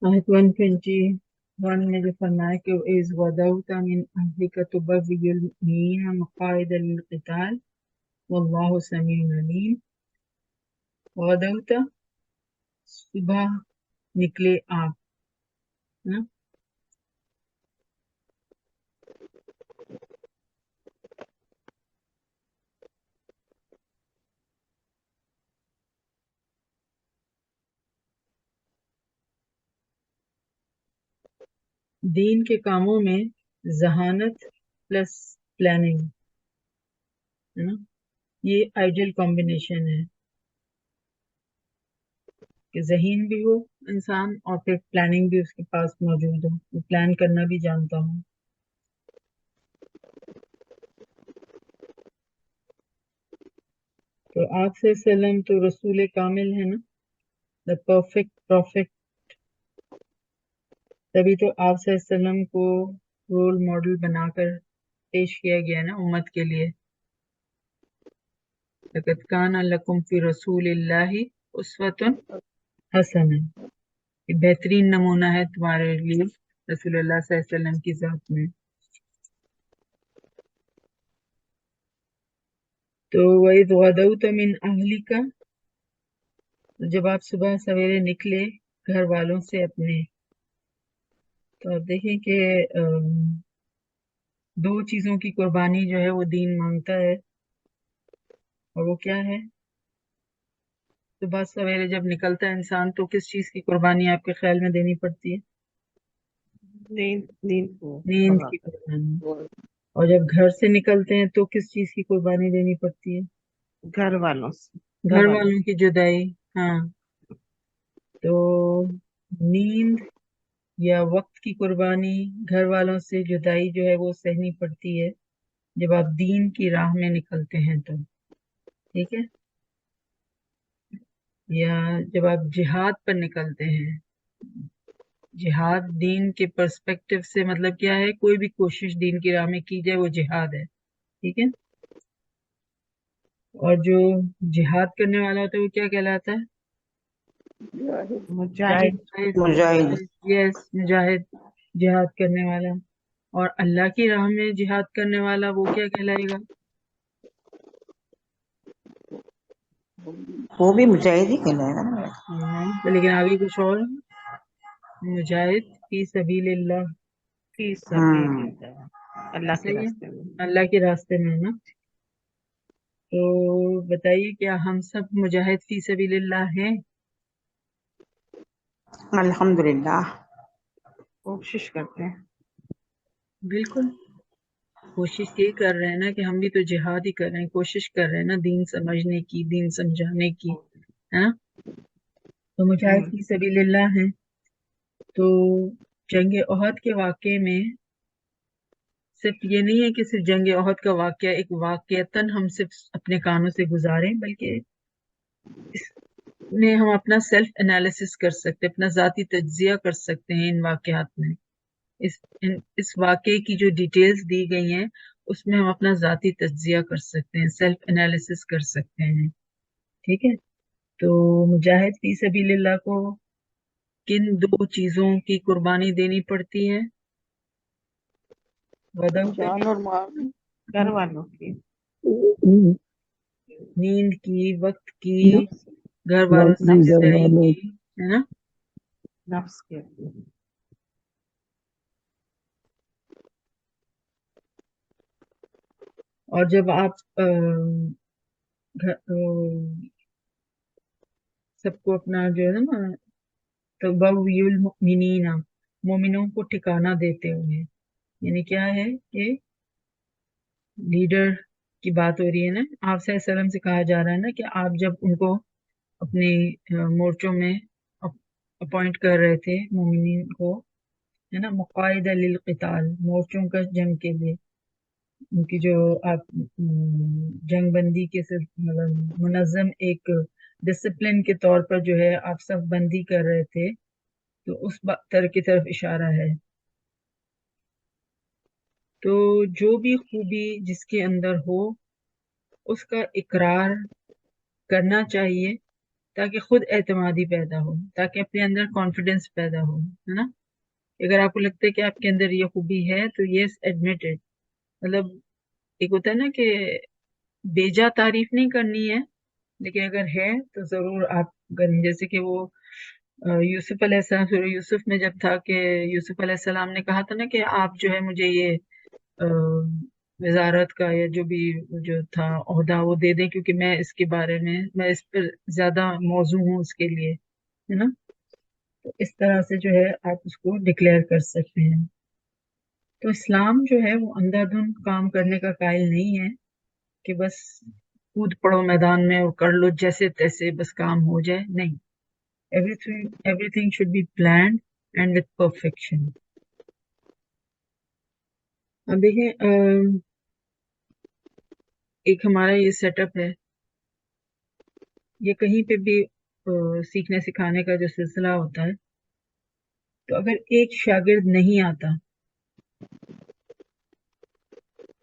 آیت 121 میں جو فرمایا کہ اِذْ غَدَوْتَ مِنْ أَهْلِكَ تُبَوِّئُ الْمُؤْمِنِينَ مَقَاعِدَ لِلْقِتَالِ وَاللَّهُ سَمِيعٌ عَلِيمٌ۔ غدوت، صبح نکلے آپ، نا؟ دین کے کاموں میں ذہانت پلس پلاننگ، ہے نا، یہ آئیڈیل کمبینیشن ہے کہ ذہین بھی ہو انسان اور پھر پلاننگ بھی اس کے پاس موجود ہو، وہ پلان کرنا بھی جانتا ہوں۔ تو آپ سے وسلم تو رسول کامل ہے نا، دا پرفیکٹ پروفیٹ، تبھی تو آپ صلی اللہ علیہ وسلم کو رول ماڈل بنا کر پیش کیا گیا نا امت کے لیے۔ لَقَدْ كَانَ لَكُمْ فِي رَسُولِ اللَّهِ أُسْوَةٌ حَسَنَةٌ، یہ بہترین نمونہ ہے تمہارے لیے رسول اللہ صلی اللہ علیہ وسلم کی ذات میں۔ تو وَإِذْ غَدَوْتَ مِنْ أَهْلِكَ، جب آپ صبح سویرے نکلے گھر والوں سے اپنے، تو آپ دیکھیں کہ دو چیزوں کی قربانی جو ہے وہ دین مانگتا ہے، اور وہ کیا ہے؟ صبح سویرے جب نکلتا ہے انسان تو کس چیز کی قربانی آپ کے خیال میں دینی پڑتی ہے؟ نیند کو نیند ہوگا کی قربانی۔ اور جب گھر سے نکلتے ہیں تو کس چیز کی قربانی دینی پڑتی ہے؟ گھر والوں سے، گھر والوں کی جدائی، ہاں۔ تو نیند یا وقت کی قربانی، گھر والوں سے جدائی جو ہے وہ سہنی پڑتی ہے جب آپ دین کی راہ میں نکلتے ہیں تو، ٹھیک ہے، یا جب آپ جہاد پر نکلتے ہیں۔ جہاد دین کے پرسپیکٹو سے مطلب کیا ہے؟ کوئی بھی کوشش دین کی راہ میں کی جائے وہ جہاد ہے، ٹھیک ہے۔ اور جو جہاد کرنے والا ہوتا ہے وہ کیا کہلاتا ہے؟ مجاہد۔ مجاہد، یس، مجاہد، جہاد کرنے والا۔ اور اللہ کی راہ میں جہاد کرنے والا وہ کیا کہلائے گا؟ وہ بھی مجاہد ہی کہلائے گا نا۔ لیکن آگے کچھ اور، مجاہد فی سبیل اللہ، فی سبیل اللہ، اللہ کے صحیح ہے، راستے میں۔ اللہ کے راستے میں نا۔ تو بتائیے کیا ہم سب مجاہد فی سبیل اللہ ہیں؟ الحمدللہ۔ کوشش کرتے ہیں۔ بالکل، کوشش یہ کر رہے ہیں نا کہ ہم بھی تو جہاد ہی کر رہے ہیں، کوشش کر رہے ہیں نا دین سمجھنے کی، دین سمجھانے کی، ہے نا۔ تو مجاہد فی سبیل اللہ ہیں۔ تو جنگ احد کے واقعے میں صرف یہ نہیں ہے کہ صرف جنگ احد کا واقعہ ایک واقعتاً ہم صرف اپنے کانوں سے گزاریں، بلکہ اس میں ہم اپنا سیلف انالیسس کر سکتے، اپنا ذاتی تجزیہ کر سکتے ہیں ان واقعات میں. اس واقعے کی جو ڈیٹیلز دی گئی ہیں اس میں ہم اپنا ذاتی تجزیہ کر سکتے ہیں، سیلف انالیسس کر سکتے ہیں. ٹھیک ہے. تو مجاہد فی سبیل اللہ کو کن 2 چیزوں کی قربانی دینی پڑتی ہے؟ جان اور مال گھر والوں کی، نیند کی، وقت کی، نفس گھر والوں سے جدائی کی، ہے نا. نفس کے، اور جب آپ سب کو اپنا جو ہے نا تبوی المؤمنین، مومنوں کو ٹھکانہ دیتے ہوئے، یعنی کیا ہے کہ لیڈر کی بات ہو رہی ہے نا. آپ صلی اللہ علیہ وسلم سے کہا جا رہا ہے نا کہ آپ جب ان کو اپنے مورچوں میں اپوائنٹ کر رہے تھے مومنین کو، ہے نا، مقاعد للقتال، مورچوں کا جنگ کے لیے، ان کی جو آپ جنگ بندی کے مطلب منظم ایک ڈسپلن کے طور پر جو ہے آپ صف بندی کر رہے تھے، تو اس کی طرف اشارہ ہے. تو جو بھی خوبی جس کے اندر ہو اس کا اقرار کرنا چاہیے تاکہ خود اعتمادی پیدا ہو، تاکہ اپنے اندر کانفیڈنس پیدا ہو، ہے نا. اگر آپ کو لگتا ہے کہ آپ کے اندر یہ خوبی ہے تو یس ایڈمٹ، مطلب ایک ہوتا ہے نا کہ بیجا تعریف نہیں کرنی ہے، لیکن اگر ہے تو ضرور آپ کریں. جیسے کہ وہ یوسف علیہ السلام، سورہ یوسف میں جب تھا کہ یوسف علیہ السلام نے کہا تھا نا کہ آپ جو ہے مجھے یہ وزارت کا یا جو بھی جو تھا عہدہ وہ دے دیں، کیونکہ میں اس کے بارے میں اس پر زیادہ موضوع ہوں اس کے لیے، ہے نا. تو اس طرح سے جو ہے آپ اس کو ڈکلیئر کر سکتے ہیں. تو اسلام جو ہے وہ اندھا دھند کام کرنے کا قائل نہیں ہے کہ بس کود پڑو میدان میں اور کر لو جیسے تیسے بس کام ہو جائے، نہیں. everything should be planned and with perfection. اب دیکھیں ایک ہمارا یہ سیٹ اپ ہے، یہ کہیں پہ بھی سیکھنے سکھانے کا جو سلسلہ ہوتا ہے، تو اگر ایک شاگرد نہیں آتا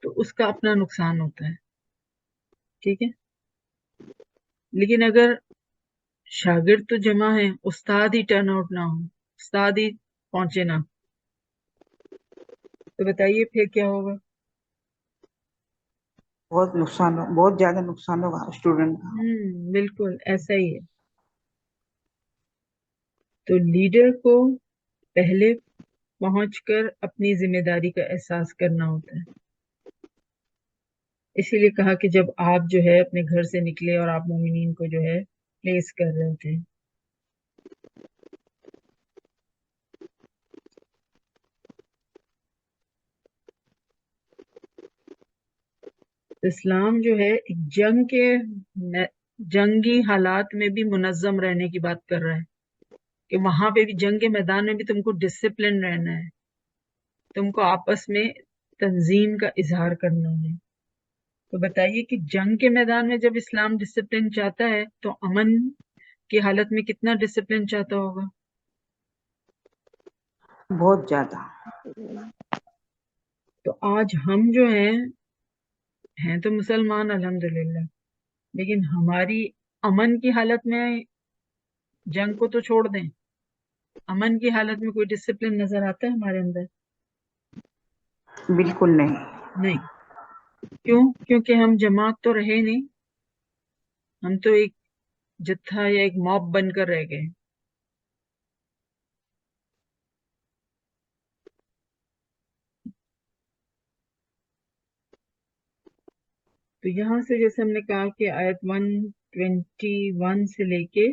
تو اس کا اپنا نقصان ہوتا ہے. ٹھیک ہے. لیکن اگر شاگرد تو جمع ہے، استاد ہی ٹرن آؤٹ نہ ہو، استاد ہی پہنچے نہ، تو بتائیے پھر کیا ہوگا؟ بہت نقصان، بہت زیادہ نقصان ہوگا اسٹوڈنٹ کا. بالکل ایسا ہی ہے. تو لیڈر کو پہلے پہنچ کر اپنی ذمہ داری کا احساس کرنا ہوتا ہے. اسی لیے کہا کہ جب آپ جو ہے اپنے گھر سے نکلے اور آپ مومنین کو جو ہے پلیس کر رہے تھے. اسلام جو ہے ایک جنگی حالات میں بھی منظم رہنے کی بات کر رہا ہے کہ وہاں پہ بھی جنگ کے میدان میں بھی تم کو ڈسپلن رہنا ہے، تم کو آپس میں تنظیم کا اظہار کرنا ہے. تو بتائیے کہ جنگ کے میدان میں جب اسلام ڈسپلن چاہتا ہے تو امن کی حالت میں کتنا ڈسپلن چاہتا ہوگا؟ بہت زیادہ. تو آج ہم جو ہیں تو مسلمان الحمدللہ، لیکن ہماری امن کی حالت میں، جنگ کو تو چھوڑ دیں، امن کی حالت میں کوئی ڈسپلن نظر آتا ہے ہمارے اندر؟ بالکل نہیں. نہیں. کیوں؟ کیونکہ ہم جماعت تو رہے نہیں، ہم تو ایک جتھا یا ایک موب بن کر رہ گئے. تو یہاں سے جیسے ہم نے کہا کہ آیت 121 سے لے کے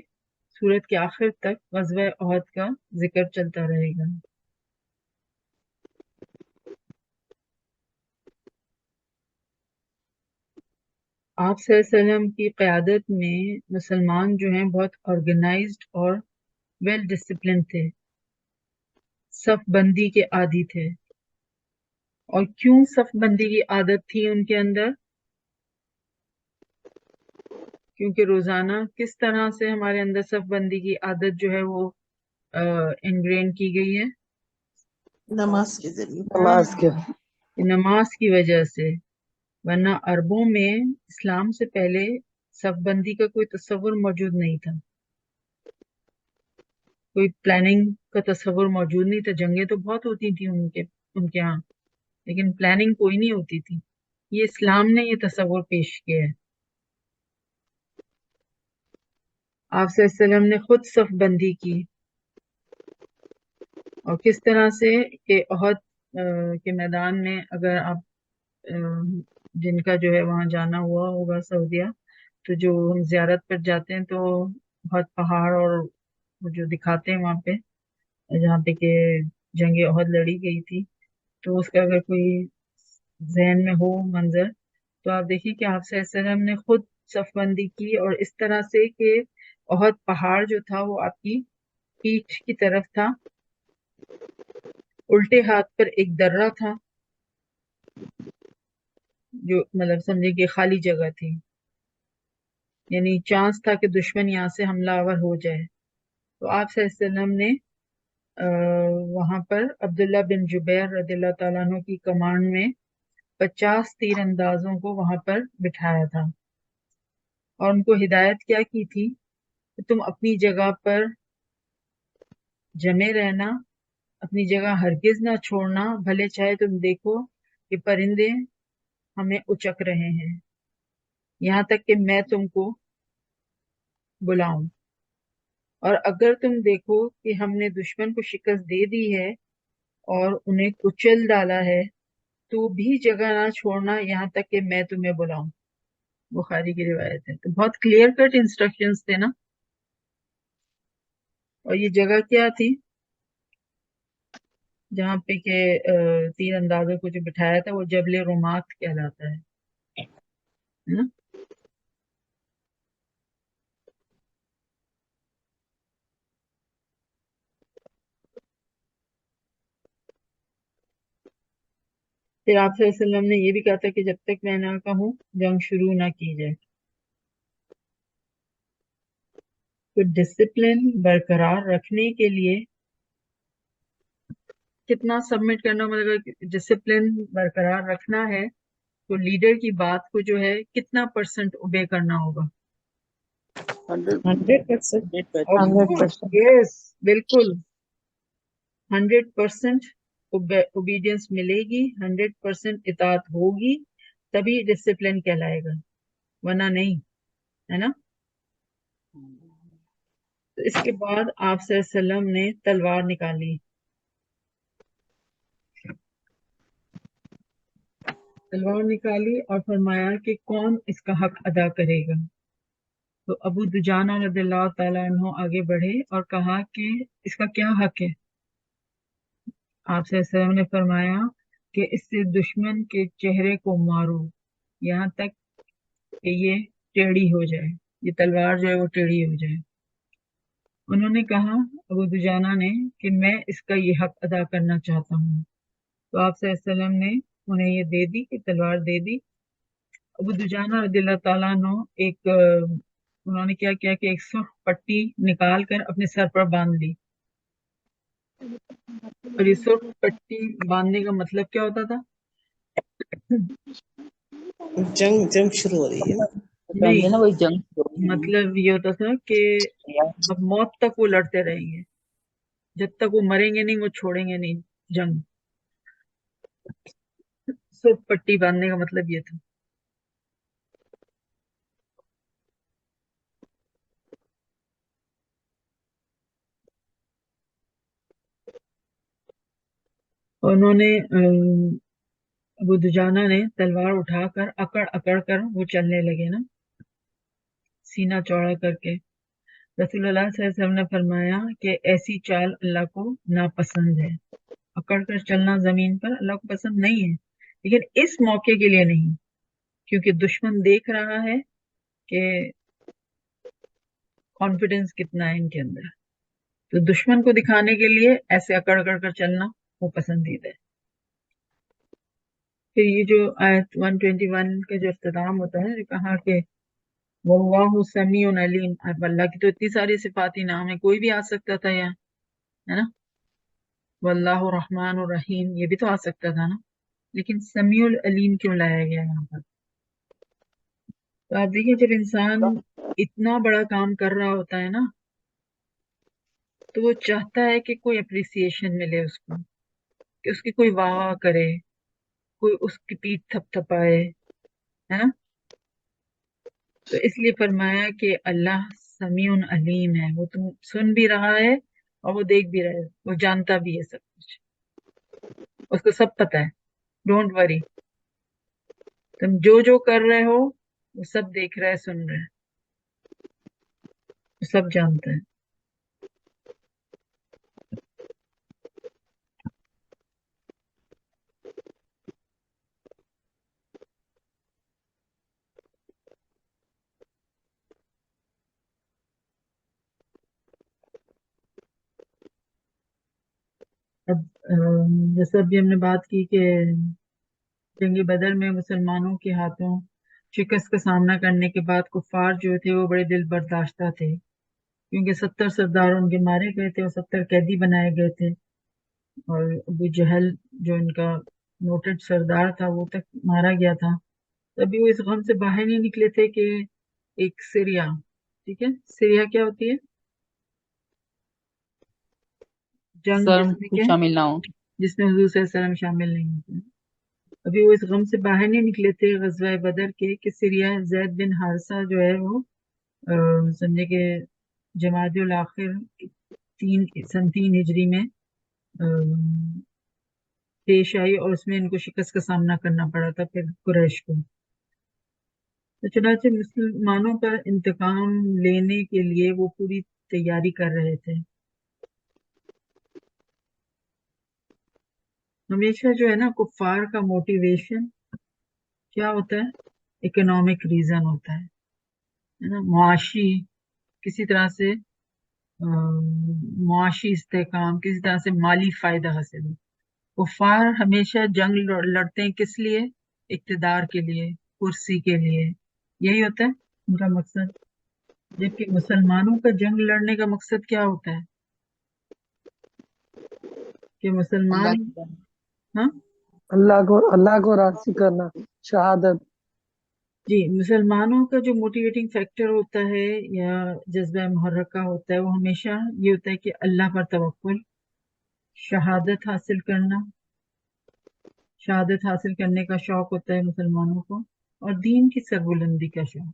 سورت کے آخر تک غزوہ احد کا ذکر چلتا رہے گا. آپ صلی اللہ علیہ وسلم کی قیادت میں مسلمان جو ہیں بہت آرگنائزڈ اور ویل ڈسپلن تھے. صف بندی کے عادی تھے. اور کیوں صف بندی کی عادت تھی ان کے اندر؟ کیونکہ روزانہ کس طرح سے ہمارے اندر صف بندی کی عادت جو ہے وہ انگرین کی گئی ہے؟ نماز کے ذریعے. نماز کے نماز کی وجہ سے. ورنہ عربوں میں اسلام سے پہلے صف بندی کا کوئی تصور موجود نہیں تھا، کوئی پلاننگ کا تصور موجود نہیں تھا. جنگیں تو بہت ہوتی تھیں ان کے ہاں، لیکن پلاننگ کوئی نہیں ہوتی تھی. یہ اسلام نے یہ تصور پیش کیا ہے. آپ صلی اللہ علیہ وسلم نے خود صف بندی کی. اور کس طرح سے کہ احد کے میدان میں، اگر آپ جن کا جو ہے وہاں جانا ہوا ہوگا سعودیہ، تو جو ہم زیارت پر جاتے ہیں تو بہت پہاڑ اور وہ جو دکھاتے ہیں وہاں پہ جہاں پہ کہ جنگ احد لڑی گئی تھی، تو اس کا اگر کوئی ذہن میں ہو منظر، تو آپ دیکھیے کہ آپ صلی اللہ علیہ وسلم نے خود صف بندی کی، اور اس طرح سے کہ احد پہاڑ جو تھا وہ آپ کی پیٹھ کی طرف تھا، الٹے ہاتھ پر ایک درہ تھا جو مطلب سمجھے کہ خالی جگہ تھی، یعنی چانس تھا کہ دشمن یہاں سے حملہ آور ہو جائے. تو آپ صلی اللہ علیہ وسلم نے وہاں پر عبداللہ بن جبیر رضی اللہ تعالیٰ عنہ کی کمانڈ میں 50 تیر اندازوں کو وہاں پر بٹھایا تھا، اور ان کو ہدایت کیا کی تھی کہ تم اپنی جگہ پر جمے رہنا، اپنی جگہ ہرگز نہ چھوڑنا، بھلے چاہے تم دیکھو کہ پرندے ہمیں اچک رہے ہیں، یہاں تک کہ میں تم کو بلاؤں. اور اگر تم دیکھو کہ ہم نے دشمن کو شکست دے دی ہے اور انہیں کچل ڈالا ہے، تو بھی جگہ نہ چھوڑنا یہاں تک کہ میں تمہیں بلاؤں. بخاری کی روایت ہے. تو بہت کلیئر کٹ انسٹرکشنز تھے نا. اور یہ جگہ کیا تھی جہاں پہ کہ تیر اندازوں کو جو بٹھایا تھا وہ جبل رومات کہلاتا ہے نا؟ پھر آپ صلی اللہ علیہ وسلم نے یہ بھی کہا تھا کہ جب تک میں نہ کہوں جنگ شروع نہ کی جائے. تو ڈسپلن برقرار رکھنے کے لیے کتنا سبمٹ کرنا، مطلب ڈسپلن برقرار رکھنا ہے تو لیڈر کی بات کو جو ہے کتنا پرسنٹ اوبے کرنا ہوگا؟ 100%. آف 100%. یس، بالکل 100% اوبیڈینس ملے گی، 100% اطاعت ہوگی، تبھی ڈسپلن کہلائے گا، ورنہ نہیں، ہے نا؟ تو اس کے بعد آپ صلی اللہ علیہ وسلم نے تلوار نکالی. تلوار نکالی اور فرمایا کہ کون اس کا حق ادا کرے گا. تو ابو دجانہ رضی اللہ تعالیٰ عنہ آگے بڑھے اور کہا کہ اس کا کیا حق ہے؟ آپ صلی اللہ علیہ وسلم نے فرمایا کہ اس سے دشمن کے چہرے کو مارو یہاں تک کہ یہ ٹیڑھی ہو جائے، یہ تلوار جو ہے وہ ٹیڑھی ہو جائے. انہوں نے کہا ابو دجانہ نے کہ میں اس کا یہ حق ادا کرنا چاہتا ہوں. تو آپ صلی اللہ علیہ وسلم نے انہیں یہ دے دی کہ تلوار دے دی. ابو دجانہ رضی اللہ تعالیٰ عنہ انہوں نے کیا کیا کہ ایک سرخ پٹی نکال کر اپنے سر پر باندھ لی. اور یہ سرخ پٹی باندھنے کا مطلب کیا ہوتا تھا؟ جنگ شروع ہو رہی ہے نا. نہیں، نا وہی جنگ مطلب یہ ہوتا تھا کہ اب موت تک وہ لڑتے رہیں گے، جب تک وہ مریں گے نہیں وہ چھوڑیں گے نہیں جنگ. سرخ پٹی باندھنے کا مطلب یہ تھا. انہوں نے ابو دجانہ نے تلوار اٹھا کر اکڑ اکڑ کر وہ چلنے لگے نا، سینہ چوڑا کر کے. رسول اللہ صلی اللہ علیہ وسلم نے فرمایا کہ ایسی چال اللہ کو ناپسند ہے. اکڑ کر چلنا زمین پر اللہ کو پسند نہیں ہے، لیکن اس موقع کے لیے نہیں، کیونکہ دشمن دیکھ رہا ہے کہ کانفیڈنس کتنا ہے ان کے اندر. تو دشمن کو دکھانے کے لیے ایسے اکڑ اکڑ کر چلنا وہ پسندیدہ ہے. پھر یہ جو آیت 121 کا جو اختتام ہوتا ہے جو کہا کہ واللہ سمیع علیم. اب اللہ کی تو اتنی ساری صفاتی نام ہے، کوئی بھی آ سکتا تھا یہاں، ہے نا. واللہ الرحمن الرحیم یہ بھی تو آ سکتا تھا نا، لیکن سمیع العلیم کیوں لایا گیا یہاں پر؟ تو آپ دیکھیں جب انسان اتنا بڑا کام کر رہا ہوتا ہے نا تو وہ چاہتا ہے کہ کوئی اپریسیشن ملے اس کو، کہ اس کی کوئی واہ کرے، کوئی اس کی پیٹھ تھپ تھپائے، ہے نا. تو اس لیے فرمایا کہ اللہ سمیع علیم ہے، وہ تم سن بھی رہا ہے اور وہ دیکھ بھی رہا ہے، وہ جانتا بھی ہے سب کچھ، اس کو سب پتا ہے. ڈونٹ وری، تم جو کر رہے ہو وہ سب دیکھ رہا ہے، سن رہا ہے، وہ سب جانتا ہے. اب جیسا ابھی ہم نے بات کی کہ جنگ بدر میں مسلمانوں کے ہاتھوں شکست کا سامنا کرنے کے بعد کفار جو تھے وہ بڑے دل برداشتہ تھے، کیونکہ 70 سردار ان کے مارے گئے تھے اور 70 قیدی بنائے گئے تھے، اور ابو جہل جو ان کا نوٹڈ سردار تھا وہ تک مارا گیا تھا. تبھی وہ اس غم سے باہر نہیں نکلے تھے کہ ایک سریا، ٹھیک ہے، سریا کیا ہوتی ہے؟ جنگ سر جس میں کچھ کیا، شامل نہ ہو. جس میں حضور صلی اللہ علیہ وسلم شامل نہیں ہوتے. ابھی وہ اس غم سے باہر نہیں نکلے تھے غزوہ بدر کے کہ سریا زید بن حارثہ جو ہے وہ سمجھے کہ جمادی الاخر سن 3 ہجری میں پیش آئی، اور اس میں ان کو شکست کا سامنا کرنا پڑا تھا پھر قریش کو. تو چنانچہ مسلمانوں پر انتقام لینے کے لیے وہ پوری تیاری کر رہے تھے. ہمیشہ جو ہے نا کفار کا موٹیویشن کیا ہوتا ہے؟ اکنامک ریزن ہوتا ہے نا، معاشی کسی طرح سے معاشی استحکام، کسی طرح سے مالی فائدہ حاصل ہو. کفار ہمیشہ جنگ لڑتے ہیں کس لیے؟ اقتدار کے لیے، کرسی کے لیے، یہی ہوتا ہے ان کا مقصد. جبکہ مسلمانوں کا جنگ لڑنے کا مقصد کیا ہوتا ہے؟ کہ مسلمان، اللہ کی ہاں اللہ کو راضی کرنا، شہادت. جی، مسلمانوں کا جو موٹیویٹنگ فیکٹر ہوتا ہے یا جذبہ محرکہ ہوتا ہے وہ ہمیشہ یہ ہوتا ہے کہ اللہ پر توکل، شہادت حاصل کرنا، شہادت حاصل کرنے کا شوق ہوتا ہے مسلمانوں کو، اور دین کی سربلندی کا شوق.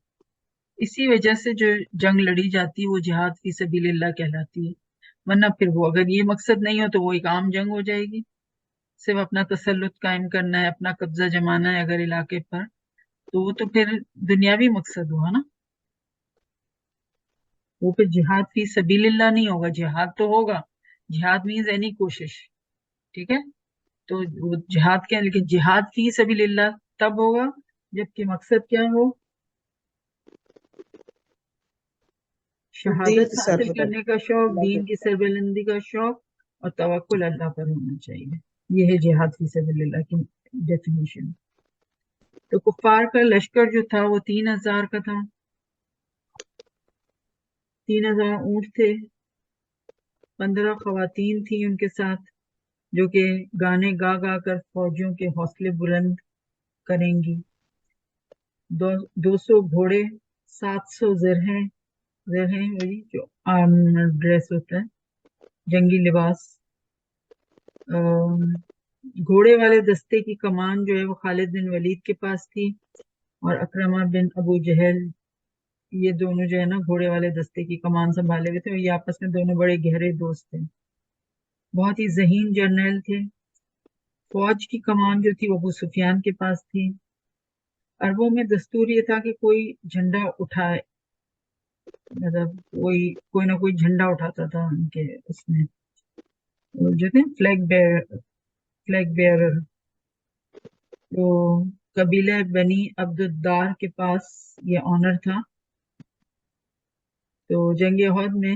اسی وجہ سے جو جنگ لڑی جاتی ہے وہ جہاد فی سبیل اللہ کہلاتی ہے. ورنہ پھر وہ اگر یہ مقصد نہیں ہو تو وہ ایک عام جنگ ہو جائے گی، صرف اپنا تسلط قائم کرنا ہے، اپنا قبضہ جمانا ہے اگر علاقے پر، تو وہ تو پھر دنیاوی مقصد ہوا نا، وہ پھر جہاد فی سبیل اللہ نہیں ہوگا. جہاد تو ہوگا، جہاد مینز اینی کوشش، ٹھیک ہے. تو وہ جہاد کیا، لیکن جہاد فی سبیل اللہ تب ہوگا جبکہ مقصد کیا ہو؟ دین شہادت کی حاصل سربراہ کرنے کا شوق، اللہ دین کی سربلندی کا شوق، اور توکل اللہ پر ہونا چاہیے. یہ ہے جہاد فی سبیل اللہ کی ڈیفینیشن. تو کفار کا لشکر جو تھا وہ 3000 کا تھا، 3000 اونٹ تھے، 15 خواتین تھیں ان کے ساتھ جو کہ گانے گا گا کر فوجیوں کے حوصلے بلند کریں گی. 200 گھوڑے، 700 زرہیں، زرہیں وہی جو آرمر ڈریس ہوتا ہے، جنگی لباس. گھوڑے والے دستے کی کمان جو ہے وہ خالد بن ولید کے پاس تھی، اور اکرمہ بن ابو جہل، یہ دونوں جو ہے نا گھوڑے والے دستے کی کمان سنبھالے ہوئے تھے، اور یہ آپس میں دونوں بڑے گہرے دوست تھے، بہت ہی ذہین جرنیل تھے. فوج کی کمان جو تھی وہ ابو سفیان کے پاس تھی. عربوں میں دستور یہ تھا کہ کوئی جھنڈا اٹھائے، مطلب کوئی نہ کوئی جھنڈا اٹھاتا تھا ان کے اس میں جو تھے فلیگ بیئرر. تو قبیلہ بنی عبد الدار کے پاس یہ آنر تھا. تو جنگ احد میں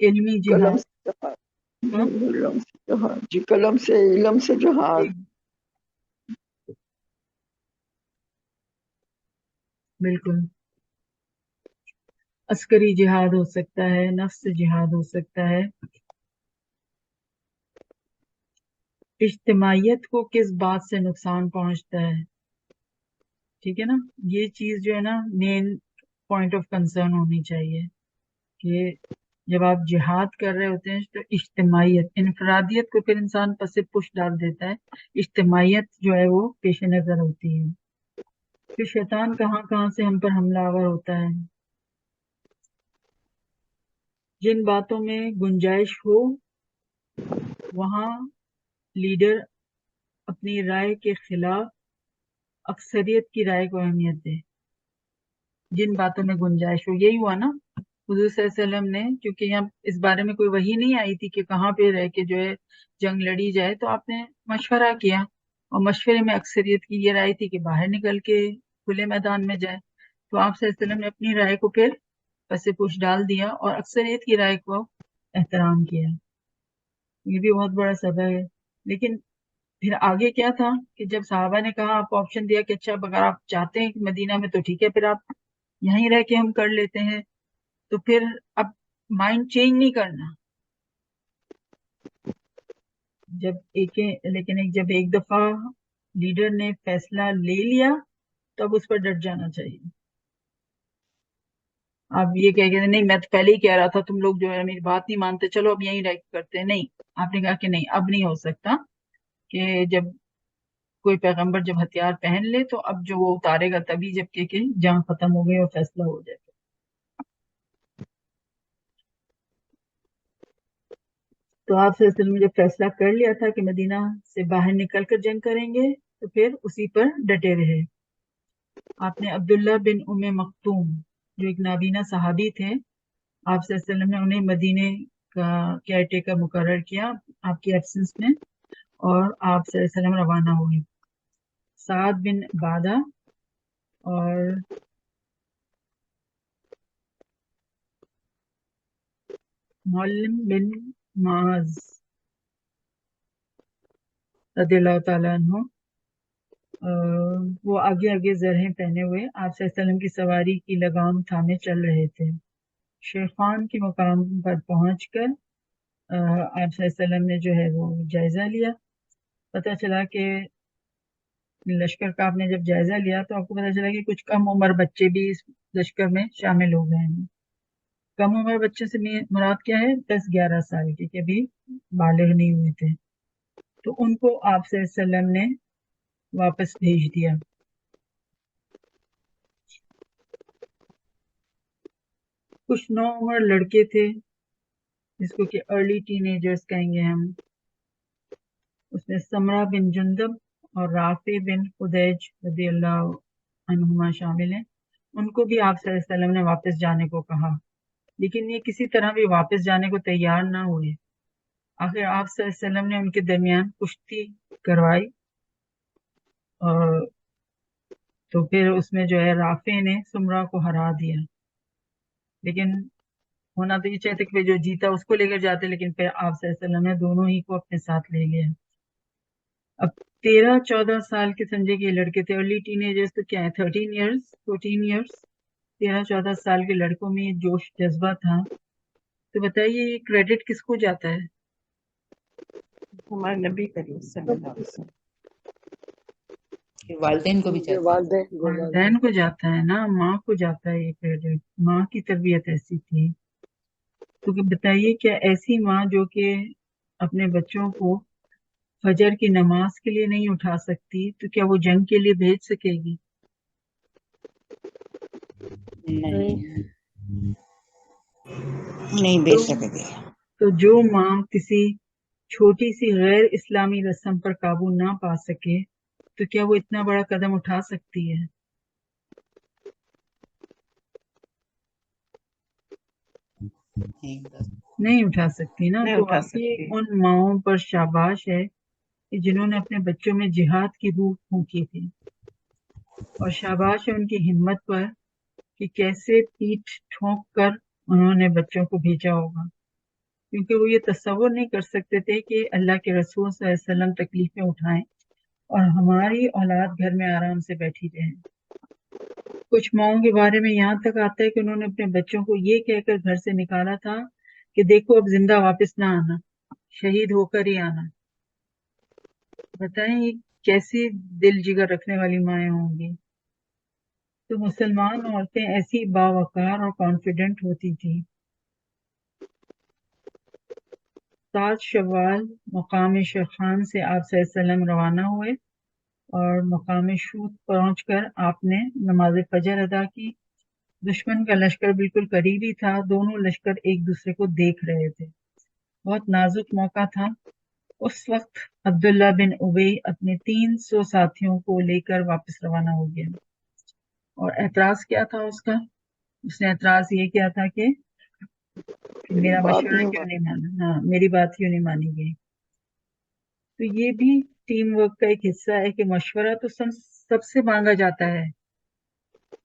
علمی قلم جہاد. سے جہاد. ہاں علم سے جہاد جی، قلم سے علم سے جہاد. بالکل. عسکری جہاد ہو سکتا ہے، نفس جہاد ہو سکتا ہے. اجتماعیت کو کس بات سے نقصان پہنچتا ہے؟ ٹھیک ہے نا، یہ چیز جو ہے نا مین پوائنٹ آف کنسرن ہونی چاہیے کہ جب آپ جہاد کر رہے ہوتے ہیں تو اجتماعیت، انفرادیت کو پھر انسان پس پش ڈال دیتا ہے، اجتماعیت جو ہے وہ پیش نظر ہوتی ہے. پھر شیطان کہاں کہاں سے ہم پر حملہ آور ہوتا ہے. جن باتوں میں گنجائش ہو وہاں لیڈر اپنی رائے کے خلاف اکثریت کی رائے کو اہمیت دے. جن باتوں میں گنجائش ہو، یہی ہوا نا حضور صلی اللہ علیہ وسلم نے، کیونکہ یہاں اس بارے میں کوئی وحی نہیں آئی تھی کہ کہاں پہ رہ کے جو ہے جنگ لڑی جائے، تو آپ نے مشورہ کیا اور مشورے میں اکثریت کی یہ رائے تھی کہ باہر نکل کے کھلے میدان میں جائے. تو آپ صلی اللہ علیہ وسلم نے اپنی رائے کو پھر پس پوش ڈال دیا اور اکثریت کی رائے کو احترام کیا. یہ بھی بہت بڑا سبب ہے. لیکن پھر آگے کیا تھا کہ جب صحابہ نے کہا، آپ کو آپشن دیا کہ اچھا اگر آپ چاہتے ہیں کہ مدینہ میں تو ٹھیک ہے، پھر آپ یہیں رہ کے ہم کر لیتے ہیں. تو پھر اب مائنڈ چینج نہیں کرنا. جب ایک دفعہ لیڈر نے فیصلہ لے لیا تب اس پر ڈٹ جانا چاہیے. آپ یہ کہہ گئے نہیں میں تو پہلے ہی کہہ رہا تھا، تم لوگ جو ہے میری بات نہیں مانتے، چلو اب یہیں رہ کے کرتے ہیں. نہیں، آپ نے کہا کہ نہیں اب نہیں ہو سکتا، کہ جب کوئی پیغمبر جب ہتھیار پہن لے تو اب جو وہ اتارے گا تبھی جب کہ جنگ ختم ہو گئی اور فیصلہ ہو جائے. تو آپ صلی اللہ علیہ وسلم نے جب فیصلہ کر لیا تھا کہ مدینہ سے باہر نکل کر جنگ کریں گے تو پھر اسی پر ڈٹے رہے. آپ نے عبداللہ بن ام مکتوم جو ایک نابینا صحابی تھے، آپ صلی اللہ علیہ وسلم نے انہیں مدینے کا کیئر ٹیکر مقرر کیا آپ کی ایبسنس میں، اور آپ صلی اللہ علیہ وسلم روانہ ہوئے. سعد بن عبادہ اور معلم بن معاذ رضی اللہ تعالیٰ عنہ، وہ آگے آگے زرہیں پہنے ہوئے آپ صلی اللہ علیہ وسلم کی سواری کی لگام تھامے چل رہے تھے. شیخان کے مقام پر پہنچ کر آپ صلی اللہ علیہ وسلم نے جو ہے وہ جائزہ لیا. پتہ چلا کہ لشکر کا آپ نے جب جائزہ لیا تو آپ کو پتہ چلا کہ کچھ کم عمر بچے بھی اس لشکر میں شامل ہو گئے ہیں. کم عمر بچے سے مراد کیا ہے؟ 10-11 سال کے، کہ ابھی بالغ نہیں ہوئے تھے. تو ان کو آپ صلی اللہ علیہ وسلم نے واپس بھیج دیا. کچھ نو عمر لڑکے تھے جس کو کہ ارلی ٹین ایجرز کہیں گے ہم، اس میں سمرہ بن جندب اور رافع بن خدیج رضی اللہ عنہما شامل ہیں. ان کو بھی آپ صلی اللہ علیہ وسلم نے واپس جانے کو کہا، لیکن یہ کسی طرح بھی واپس جانے کو تیار نہ ہوئے. آخر آپ صلی اللہ علیہ وسلم نے ان کے درمیان کشتی کروائی، اور تو پھر اس میں جو ہے رافع نے سمرہ کو ہرا دیا. لیکن ہونا تو یہ چاہتے کہ جو جیتا اس کو لے کر جاتے، لیکن پھر آپ صلی اللہ علیہ وسلم نے دونوں ہی کو اپنے ساتھ لے لیا. اب 13-14 سال کے سمجھے کہ یہ لڑکے تھے، ارلی ٹین ایجرز تو کیا ہے 13 ایئرز 14 ایئرز، 13-14 سال کے لڑکوں میں یہ جوش جذبہ تھا. تو بتائیے یہ کریڈٹ کس کو جاتا ہے؟ ہمارے نبی کریم صلی اللہ علیہ وسلم. کہ والدین کو بھی ان کے چاہتے ہیں. والدین والدین کو جاتا ہے نا، ماں کو جاتا ہے یہ کریڈٹ. ماں کی تربیت ایسی تھی. تو بتائیے کیا ایسی ماں جو کہ اپنے بچوں کو فجر کی نماز کے لیے نہیں اٹھا سکتی تو کیا وہ جنگ کے لیے بھیج سکے گی؟ نہیں بیچ سکے گے. تو جو ماں کسی چھوٹی سی غیر اسلامی رسم پر قابو نہ پا سکے تو کیا وہ اتنا بڑا قدم اٹھا سکتی ہے؟ نہیں اٹھا سکتی نا. نہیں تو اٹھا واقعی سکتی. ان ماؤں پر شاباش ہے کہ جنہوں نے اپنے بچوں میں جہاد کی روح پھونکی تھی، اور شاباش ہے ان کی ہمت پر کہ کیسے پیٹھ ٹھونک کر انہوں نے بچوں کو بھیجا ہوگا. کیونکہ وہ یہ تصور نہیں کر سکتے تھے کہ اللہ کے رسول صلی اللہ علیہ وسلم تکلیفیں اٹھائیں اور ہماری اولاد گھر میں آرام سے بیٹھی رہیں۔ کچھ ماؤں کے بارے میں یہاں تک آتا ہے کہ انہوں نے اپنے بچوں کو یہ کہہ کر گھر سے نکالا تھا کہ دیکھو اب زندہ واپس نہ آنا، شہید ہو کر ہی آنا۔ بتائیں یہ کیسی دل جگر رکھنے والی مائیں ہوں گی۔ تو مسلمان عورتیں ایسی باوقار اور کانفیڈنٹ ہوتی تھیں۔ 7 شوال مقام شیخان سے آپ صلی اللہ علیہ وسلم روانہ ہوئے اور مقام شوط پہنچ کر آپ نے نماز فجر ادا کی۔ دشمن کا لشکر بالکل قریب ہی تھا، دونوں لشکر ایک دوسرے کو دیکھ رہے تھے۔ بہت نازک موقع تھا۔ اس وقت عبداللہ بن ابی اپنے 300 ساتھیوں کو لے کر واپس روانہ ہو گیا، اور اعتراض کیا تھا اس کا؟ اس نے اعتراض یہ کیا تھا کہ میرا بات مشورہ نہیں کیوں نہیں مانا، ہاں میری بات کیوں نہیں مانی گئی۔ تو یہ بھی ٹیم ورک کا ایک حصہ ہے کہ مشورہ تو سب سے مانگا جاتا ہے،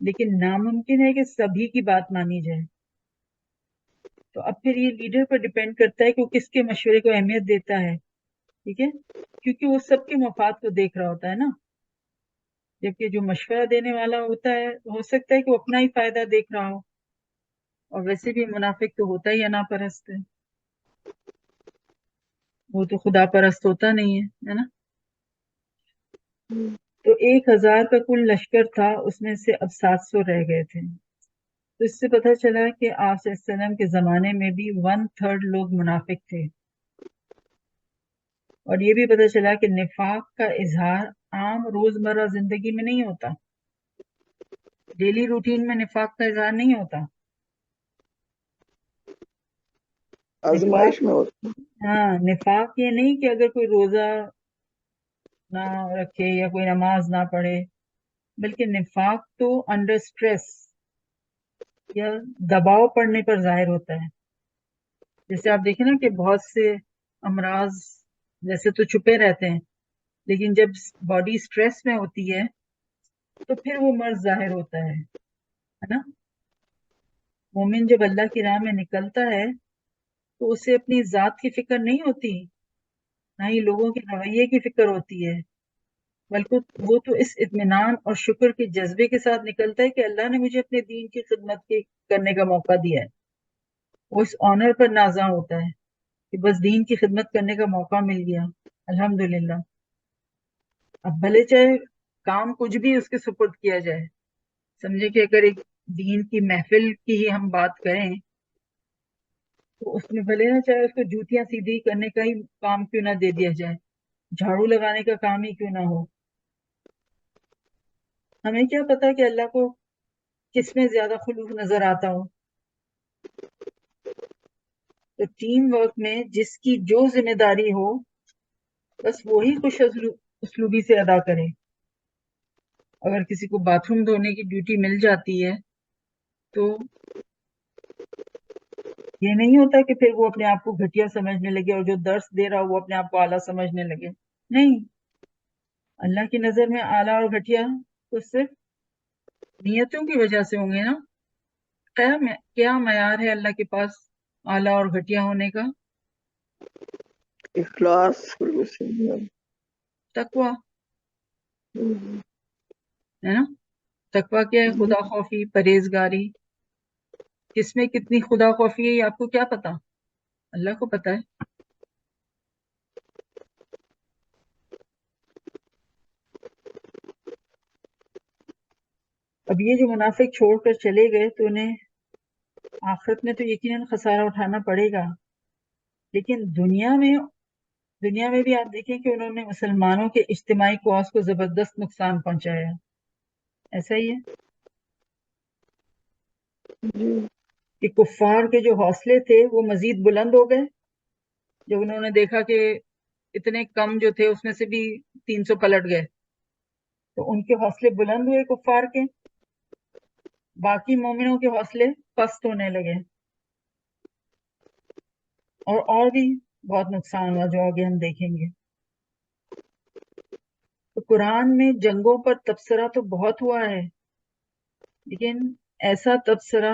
لیکن ناممکن ہے کہ سبھی کی بات مانی جائے۔ تو اب پھر یہ لیڈر پر ڈیپینڈ کرتا ہے کہ وہ کس کے مشورے کو اہمیت دیتا ہے، ٹھیک ہے، کیونکہ وہ سب کے مفاد کو دیکھ رہا ہوتا ہے نا، جبکہ جو مشورہ دینے والا ہوتا ہے ہو سکتا ہے کہ وہ اپنا ہی فائدہ دیکھ رہا ہو، اور ویسے بھی منافق تو ہوتا ہی انا پرست ہے، وہ تو خدا پرست ہوتا نہیں ہے نا۔ تو 1000 کا کل لشکر تھا، اس میں سے اب 700 رہ گئے تھے۔ تو اس سے پتہ چلا کہ آپ صلی اللہ علیہ وسلم کے زمانے میں بھی 1/3 لوگ منافق تھے، اور یہ بھی پتہ چلا کہ نفاق کا اظہار عام روزمرہ زندگی میں نہیں ہوتا، ڈیلی روٹین میں نفاق کا اظہار نہیں ہوتا۔ نفاق، آزمائش میں ہوتا ہاں نفاق یہ نہیں کہ اگر کوئی روزہ نہ رکھے یا کوئی نماز نہ پڑھے، بلکہ نفاق تو انڈر سٹریس یا دباؤ پڑنے پر ظاہر ہوتا ہے۔ جیسے آپ دیکھیں نا کہ بہت سے امراض ویسے تو چھپے رہتے ہیں، لیکن جب باڈی سٹریس میں ہوتی ہے تو پھر وہ مرض ظاہر ہوتا ہے نا۔ مومن جب اللہ کی راہ میں نکلتا ہے تو اسے اپنی ذات کی فکر نہیں ہوتی، نہ ہی لوگوں کے رویے کی فکر ہوتی ہے، بلکہ وہ تو اس اطمینان اور شکر کے جذبے کے ساتھ نکلتا ہے کہ اللہ نے مجھے اپنے دین کی خدمت کرنے کا موقع دیا ہے۔ وہ اس آنر پر نازاں ہوتا ہے کہ بس دین کی خدمت کرنے کا موقع مل گیا، الحمدللہ۔ اب بھلے چاہے کام کچھ بھی اس کے سپرد کیا جائے، سمجھے کہ اگر ایک دین کی محفل کی ہی ہم بات کریں تو اس میں بھلے نہ چاہے اس کو جوتیاں سیدھی کرنے کا ہی کام کیوں نہ دے دیا جائے، جھاڑو لگانے کا کام ہی کیوں نہ ہو، ہمیں کیا پتا کہ اللہ کو کس میں زیادہ خلوص نظر آتا ہو۔ تو ٹیم ورک میں جس کی جو ذمہ داری ہو بس وہی خوش اسلوبی سے ادا کرے۔ اگر کسی کو باتھ روم دھونے کی ڈیوٹی مل جاتی ہے تو یہ نہیں ہوتا کہ پھر وہ اپنے آپ کو گھٹیا سمجھنے لگے اور جو درس دے رہا ہو وہ اپنے آپ کو اعلیٰ سمجھنے لگے، نہیں، اللہ کی نظر میں اعلیٰ اور گھٹیا تو صرف نیتوں کی وجہ سے ہوں گے نا۔ کیا معیار ہے اللہ کے پاس اعلیٰ اور گھٹیا ہونے کا؟ اخلاص، تقویٰ ہے نا۔ تقویٰ کیا ہے؟ خدا خوفی، پرہیزگاری۔ کس میں کتنی خدا خوفی ہے یہ آپ کو کیا پتا؟ اللہ کو پتا ہے۔ اب یہ جو منافق چھوڑ کر چلے گئے تو انہیں آخرت میں تو یقیناً خسارہ اٹھانا پڑے گا، لیکن دنیا میں بھی آپ دیکھیں کہ انہوں نے مسلمانوں کے اجتماعی قواس کو زبردست نقصان پہنچایا، ایسا ہی ہے کہ کفار کے جو حوصلے تھے وہ مزید بلند ہو گئے جب انہوں نے دیکھا کہ اتنے کم جو تھے اس میں سے بھی 300 پلٹ گئے، تو ان کے حوصلے بلند ہوئے کفار کے، باقی مومنوں کے حوصلے پست ہونے لگے، اور بھی بہت نقصان ہوا جو آگے ہم دیکھیں گے۔ تو قرآن میں جنگوں پر تبصرہ تو بہت ہوا ہے، لیکن ایسا تبصرہ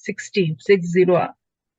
60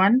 1,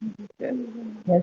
Yes,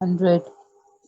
100,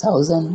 1000,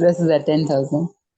this is at 10,000.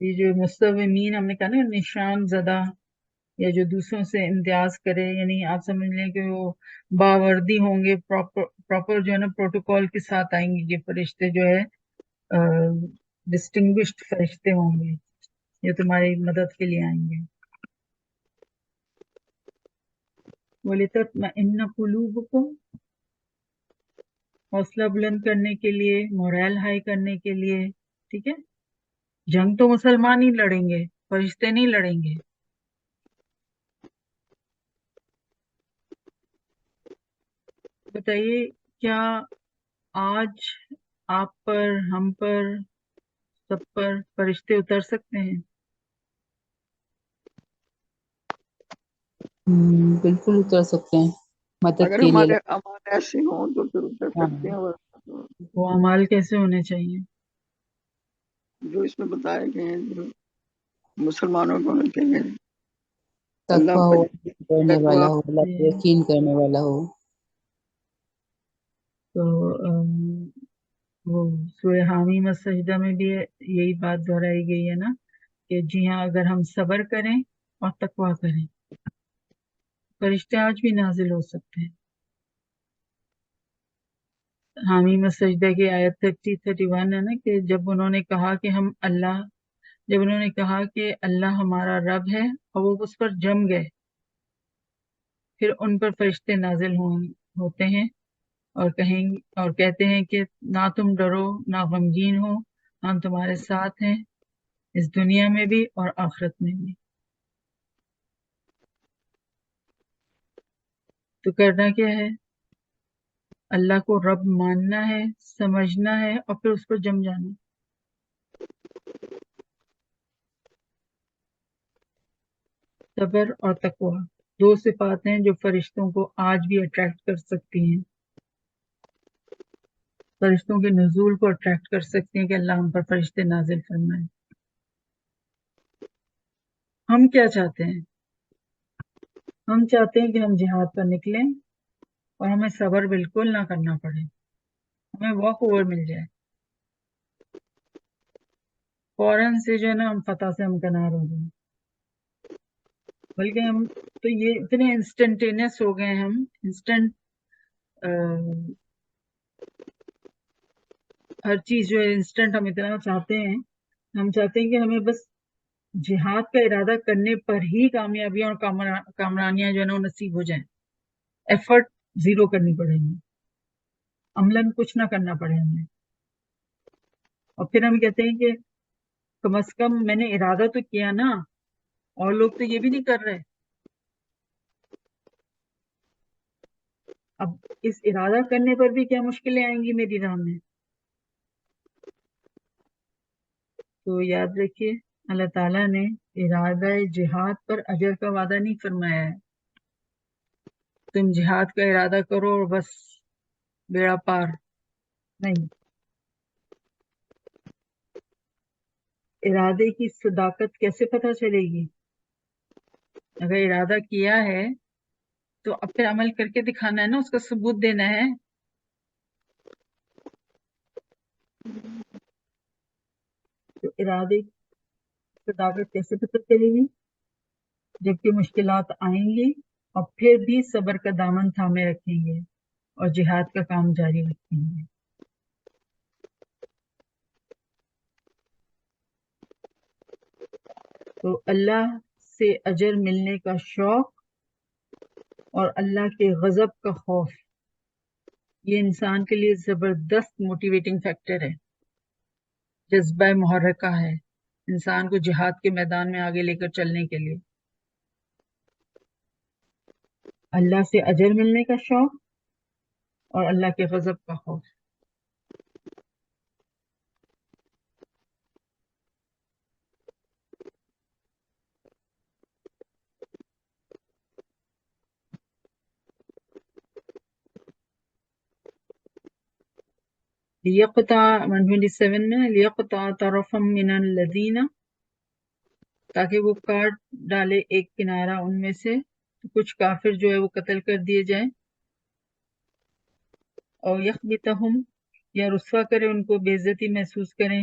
یہ جو مستومین ہم نے کہا نا نشان زدہ یا جو دوسروں سے امتیاز کرے، یعنی آپ سمجھ لیں کہ وہ باوردی ہوں گے، پراپر جو ہے نا پروٹوکول کے ساتھ آئیں گے، یہ فرشتے جو ہے ڈسٹنگوشڈ فرشتے ہوں گے، یہ تمہاری مدد کے لیے آئیں گے. وَلِتَطْمَئِنَّ قُلُوبُكُمْ، حوصلہ بلند کرنے کے لیے، مورال ہائی کرنے کے لیے. ٹھیک ہے، جنگ تو مسلمان ہی لڑیں گے، فرشتے نہیں لڑیں گے. بتائیے کیا آج آپ پر، ہم پر، سب پر فرشتے اتر سکتے ہیں؟ بالکل اتر سکتے ہیں مدد اگر کے لیے. ہمارے اعمال ایسے ہوں تو پھر اتر ہاں سکتے ہیں. اور وہ اعمال کیسے ہونے چاہیے؟ جو اس میں بتائے گئے ہیں، جو مسلمانوں کو ہوتے ہیں، اللہ تقویٰ پر ہو، کرنے تقویٰ. والا ہو، اللہ پہ یقین کرنے والا ہو. تو وہ سورہ حامیم السجدہ میں بھی یہی بات دہرائی گئی ہے نا کہ جی ہاں اگر ہم صبر کریں اور تقویٰ کریں، فرشتے آج بھی نازل ہو سکتے ہیں. حامیم السجدہ کی آیت 31 ہے نا کہ جب انہوں نے کہا کہ اللہ ہمارا رب ہے اور وہ اس پر جم گئے، پھر ان پر فرشتے نازل ہوتے ہیں اور کہتے ہیں کہ نہ تم ڈرو، نہ غمگین ہو، ہم تمہارے ساتھ ہیں اس دنیا میں بھی اور آخرت میں بھی. تو کرنا کیا ہے؟ اللہ کو رب ماننا ہے، سمجھنا ہے اور پھر اس پر جم جانا. صبر اور تقویٰ دو صفات ہیں جو فرشتوں کو آج بھی اٹریکٹ کر سکتی ہیں، فرشتوں کے نزول کو اٹریکٹ کر سکتی ہیں کہ اللہ ہم پر فرشتے نازل فرمائے. ہم کیا چاہتے ہیں؟ ہم چاہتے ہیں کہ ہم جہاد پر نکلیں اور ہمیں صبر بالکل نہ کرنا پڑے، ہمیں واک اوور مل جائے، فوراً سے جو ہے نا ہم فتح سے ہمکنار ہو جائیں. بلکہ ہم تو یہ اتنے انسٹنٹینیس ہو گئے، ہم انسٹنٹ ہر چیز جو ہے انسٹنٹ ہم اتنا چاہتے ہیں. ہم چاہتے ہیں کہ ہمیں بس جہاد کا ارادہ کرنے پر ہی کامیابیاں اور کامرانیاں جو ہے نا وہ نصیب ہو جائیں، ایفرٹ زیرو کرنی پڑے گی، عملاً کچھ نہ کرنا پڑے ہمیں. اور پھر ہم کہتے ہیں کہ کم از کم میں نے ارادہ تو کیا نا، اور لوگ تو یہ بھی نہیں کر رہے. اب اس ارادہ کرنے پر بھی کیا مشکلیں آئیں گی میری راہ میں. تو یاد رکھیے اللہ تعالیٰ نے ارادہ جہاد پر اجر کا وعدہ نہیں فرمایا ہے. تم جہاد کا ارادہ کرو اور بس بیڑا پار نہیں. ارادے کی صداقت کیسے پتہ چلے گی؟ اگر ارادہ کیا ہے تو اب پھر عمل کر کے دکھانا ہے نا، اس کا ثبوت دینا ہے. تو ارادے کی صداقت کیسے پتہ چلے گی؟ جبکہ مشکلات آئیں گی اور پھر بھی صبر کا دامن تھامے رکھیں گے اور جہاد کا کام جاری رکھیں گے. تو اللہ سے اجر ملنے کا شوق اور اللہ کے غضب کا خوف، یہ انسان کے لیے زبردست موٹیویٹنگ فیکٹر ہے، جذبہ محرکہ ہے انسان کو جہاد کے میدان میں آگے لے کر چلنے کے لیے. اللہ سے اجر ملنے کا شوق اور اللہ کے غضب کا خوف. لیقطع 127 میں لیقطع طرفا من الذین، تاکہ وہ کاٹ ڈالے ایک کنارہ ان میں سے، کچھ کافر جو ہے وہ قتل کر دیے جائیں. اور یخبتہم، یا رسوا کرے ان کو، بے عزتی محسوس کریں.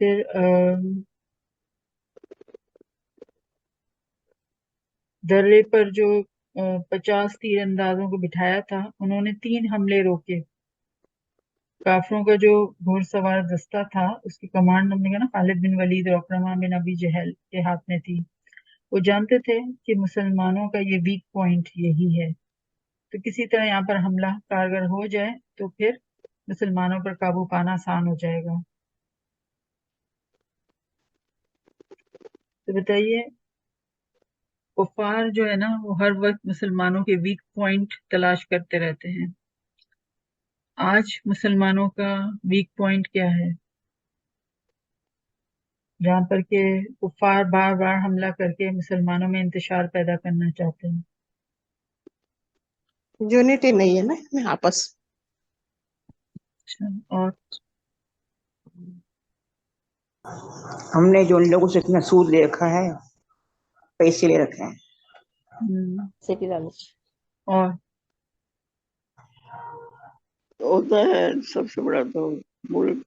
پھر درے پر جو 50 تیر اندازوں کو بٹھایا تھا، انہوں نے 3 حملے روکے۔ کافروں کا جو گھوڑ سوار دستہ تھا، اس کی کمانڈ ہم نے کہا نا خالد بن ولید اور اکرمہ بن ابی جہل کے ہاتھ میں تھی۔ وہ جانتے تھے کہ مسلمانوں کا یہ ویک پوائنٹ یہی ہے، تو کسی طرح یہاں پر حملہ کارگر ہو جائے تو پھر مسلمانوں پر قابو پانا آسان ہو جائے گا۔ تو بتائیے، کفار جو ہے نا وہ ہر وقت مسلمانوں کے ویک پوائنٹ تلاش کرتے رہتے ہیں۔ آج مسلمانوں کا ویک پوائنٹ کیا ہے؟ جہاں پر کہ کفار بار بار حملہ کر کے مسلمانوں میں انتشار پیدا کرنا چاہتے ہیں۔ یونٹی نہیں ہے نا اس میں آپس۔ اچھا، اور ہم نے جو ان لوگوں سے اتنا سود لے رکھا ہے، پیسے لے رکھے ہیں، اور ہوتا ہے سب سے بڑا تو ملک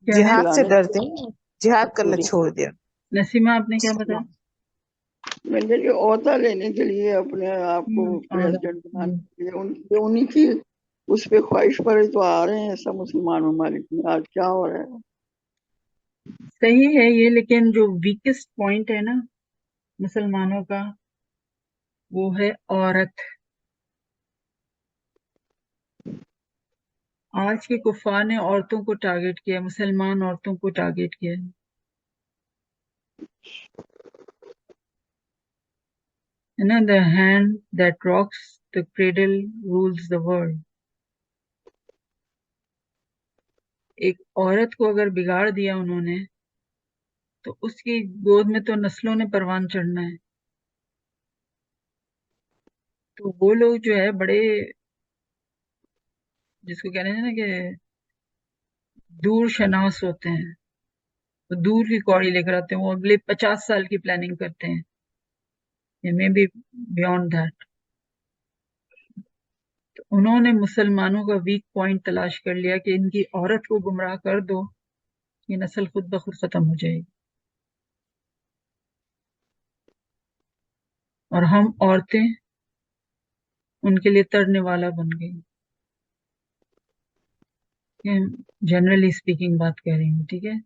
کیا ہے؟ جہاد سے چلانے ڈرتے ہیں، جہاد کرنا چھوڑ دیا۔ نسیمہ آپ نے کیا بتایا؟ میں نے کہ عہدہ لینے کے لیے اپنے آپ کو پریزیڈنٹ بنانے کے لیے انہیں کی اس پہ خواہش پر ہی تو آ رہے ہیں سب مسلمان ممالک میں۔ آج کیا ہو رہا ہے؟ صحیح ہے یہ، لیکن جو ویکسٹ پوائنٹ ہے نا مسلمانوں کا، وہ ہے عورت۔ آج کے کفار نے عورتوں کو ٹارگٹ کیا، مسلمان عورتوں کو ٹارگٹ کیا ہے۔ The hand that rocks the cradle rules the world۔ ایک عورت کو اگر بگاڑ دیا انہوں نے تو اس کی گود میں تو نسلوں نے پروان چڑھنا ہے۔ تو وہ لوگ جو ہے بڑے، جس کو کہتے ہیں نا کہ دور شناس ہوتے ہیں، وہ دور کی کوڑی لے کر آتے ہیں، وہ اگلے 50 سال کی پلاننگ کرتے ہیں، مے بی بیونڈ دیٹ۔ تو انہوں نے مسلمانوں کا ویک پوائنٹ تلاش کر لیا کہ ان کی عورت کو گمراہ کر دو، یہ نسل خود بخود ختم ہو جائے گی۔ اور ہم عورتیں ان کے لیے ترنے والا بن گئی۔ جنرلی اسپیکنگ بات کہہ رہی ہوں، ٹھیک ہے؟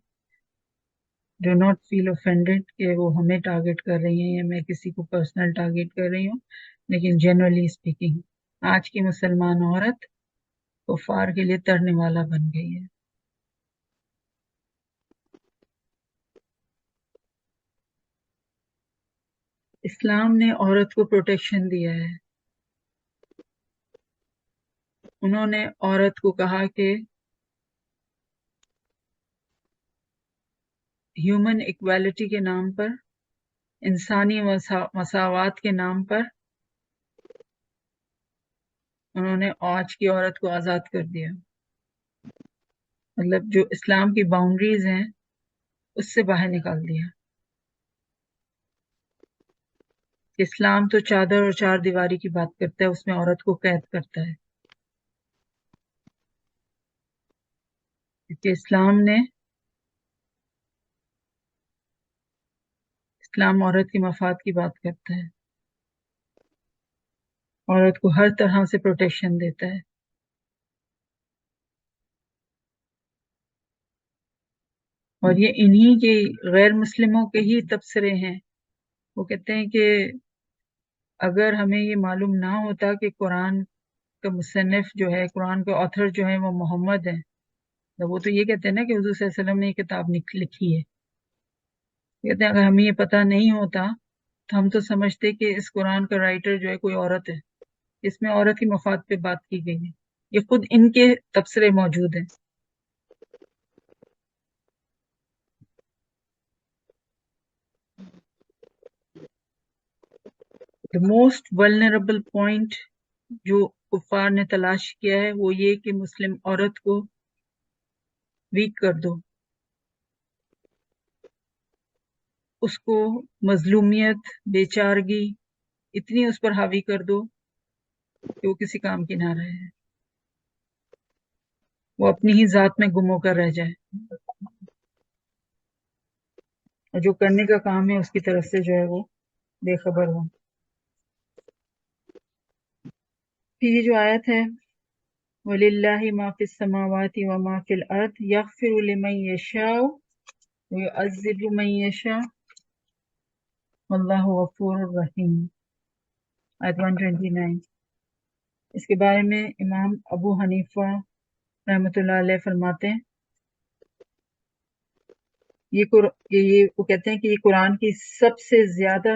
ڈو ناٹ فیل اوفینڈیڈ کہ وہ ہمیں ٹارگٹ کر رہی ہیں یا میں کسی کو پرسنل ٹارگٹ کر رہی ہوں، لیکن جنرلی اسپیکنگ آج کی مسلمان عورت کفار کے لیے ترنے والا بن گئی ہے۔ اسلام نے عورت کو پروٹیکشن دیا ہے۔ انہوں نے عورت کو کہا کہ ہیومن ایکویلٹی کے نام پر، انسانی مساوات کے نام پر انہوں نے آج کی عورت کو آزاد کر دیا۔ مطلب جو اسلام کی باؤنڈریز ہیں اس سے باہر نکال دیا۔ اسلام تو چادر اور چار دیواری کی بات کرتا ہے، اس میں عورت کو قید کرتا ہے، کیونکہ اسلام عورت کے مفاد کی بات کرتا ہے، عورت کو ہر طرح سے پروٹیکشن دیتا ہے۔ اور یہ انہی کے غیر مسلموں کے ہی تبصرے ہیں۔ وہ کہتے ہیں کہ اگر ہمیں یہ معلوم نہ ہوتا کہ قرآن کا مصنف جو ہے، قرآن کا آتھر جو ہے وہ محمد ہے، تو وہ تو یہ کہتے ہیں نا کہ حضور صلی اللہ علیہ وسلم نے یہ کتاب لکھی ہے۔ کہتے ہیں اگر ہمیں یہ پتہ نہیں ہوتا تو ہم تو سمجھتے کہ اس قرآن کا رائٹر جو ہے کوئی عورت ہے، اس میں عورت کی مفاد پہ بات کی گئی ہے۔ یہ خود ان کے تبصرے موجود ہیں۔ The most vulnerable point جو کفار نے تلاش کیا ہے وہ یہ کہ مسلم عورت کو ویک کر دو، اس کو مظلومیت، بیچارگی اتنی اس پر حاوی کر دو کہ وہ کسی کام کی نہ رہے، وہ اپنی ہی ذات میں گم ہو کر رہ جائے۔ اور جو کرنے کا کام ہے اس کی طرف سے جو ہے وہ بے خبر ہو. پھر یہ جو آیت ہے وَلِلَّهِ مَا فِي السَّمَاوَاتِ وَمَا فِي الْأَرْضِ يَغْفِرُ لِمَن يَشَاءُ وَيُعَذِّبُ مَن يَشَاءُ وَاللَّهُ غَفُورٌ رَحِيمٌ. آیت 129. اس کے بارے میں امام ابو حنیفہ رحمۃ اللہ علیہ فرماتے ہیں یہ وہ کہتے ہیں کہ یہ قرآن کی سب سے زیادہ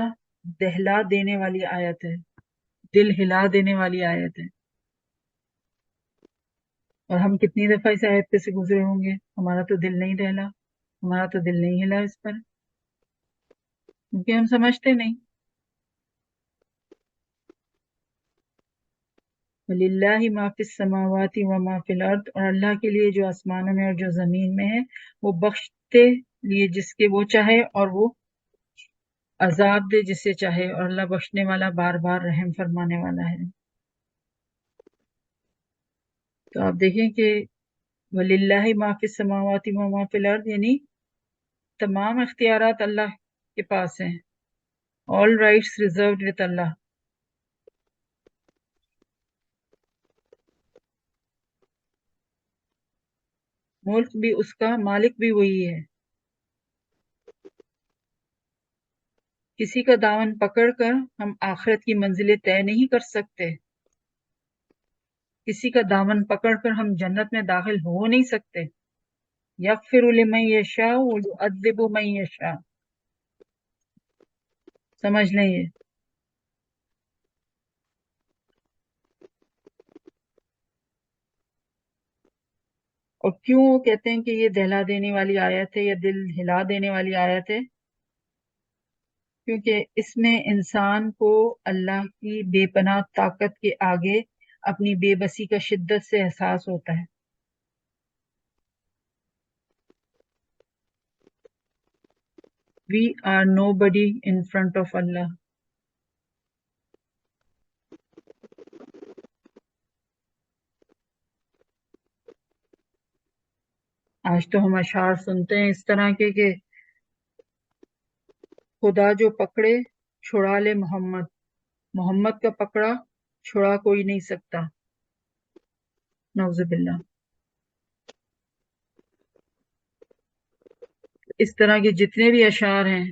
دہلا دینے والی آیت ہے، دل ہلا دینے والی آیت ہے. اور ہم کتنی دفعہ اس آیت پہ سے گزرے ہوں گے، ہمارا تو دل نہیں دہلا، ہمارا تو دل نہیں ہلا اس پر، کیونکہ ہم سمجھتے نہیں. وَلِلَّهِ مَا فِي السَّمَاوَاتِ وَمَا فِي الْأَرْضِ، اور اللہ کے لیے جو آسمانوں میں اور جو زمین میں ہے، وہ بخشتے لیے جس کے وہ چاہے اور وہ عذاب دے جسے چاہے، اور اللہ بخشنے والا بار بار رحم فرمانے والا ہے. تو آپ دیکھیں کہ وَلِلَّهِ مَا فِي السَّمَاوَاتِ وَمَا فِي الْأَرْضِ یعنی تمام اختیارات اللہ کے پاس ہیں. all rights reserved with اللہ. ملک بھی اس کا، مالک بھی وہی ہے. کسی کا دامن پکڑ کر ہم آخرت کی منزلیں طے نہیں کر سکتے، کسی کا دامن پکڑ کر ہم جنت میں داخل ہو نہیں سکتے. یغفر لمن یشاء ویعذب من یشاء. سمجھ لیں یہ. اور کیوں وہ کہتے ہیں کہ یہ دہلا دینے والی آیت ہے یا دل ہلا دینے والی آیت ہے؟ کیونکہ اس میں انسان کو اللہ کی بے پناہ طاقت کے آگے اپنی بے بسی کا شدت سے احساس ہوتا ہے. We are nobody in front of Allah. آج تو ہم اشعار سنتے ہیں اس طرح کے کہ خدا جو پکڑے چھڑا لے محمد، محمد کا پکڑا چھڑا کوئی نہیں سکتا. نعوذ باللہ. اس طرح کے جتنے بھی اشعار ہیں،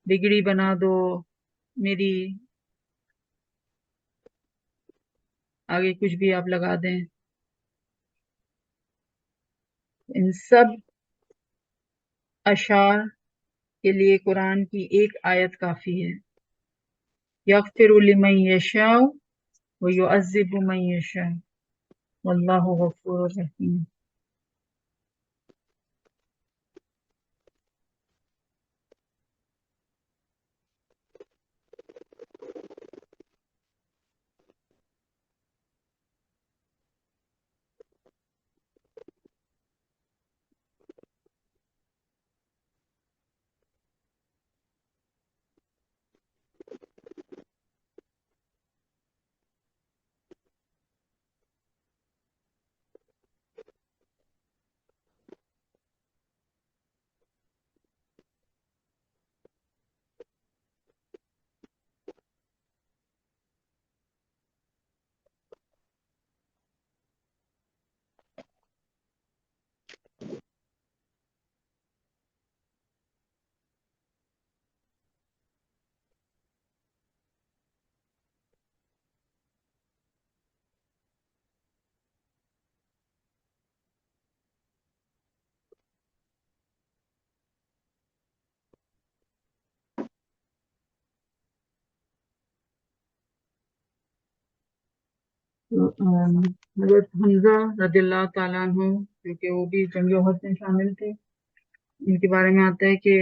بگڑی بنا دو میری، آگے کچھ بھی آپ لگا دیں، ان سب اشعار کے لیے قرآن کی ایک آیت کافی ہے. یغفر لمن یشاء ویعذب من یشاء واللہ غفور رحیم. حضرت حمزہ رضی اللہ تعالیٰ عنہ جو کہ وہ بھی جنگ احد میں شامل تھے، ان کے بارے میں آتا ہے کہ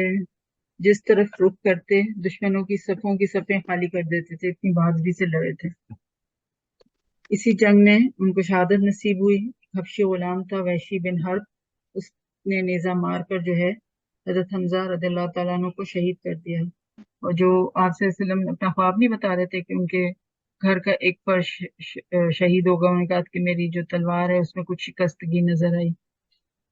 جس طرف رخ کرتے دشمنوں کی صفوں کی صفیں خالی کر دیتے تھے، اتنی بہادری سے لڑے تھے. اسی جنگ میں ان کو شہادت نصیب ہوئی. حبشی غلام تھا وحشی بن حرب، اس نے نیزہ مار کر جو ہے حضرت حمزہ رضی اللہ تعالیٰ عنہ کو شہید کر دیا. اور جو آپ صلی اللہ علیہ وسلم اپنا خواب نہیں بتا رہے تھے کہ ان کے گھر کا ایک فرش شہید ہوگا، انہوں نے کہا کہ میری جو تلوار ہے اس میں کچھ شکستگی نظر آئی.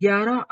11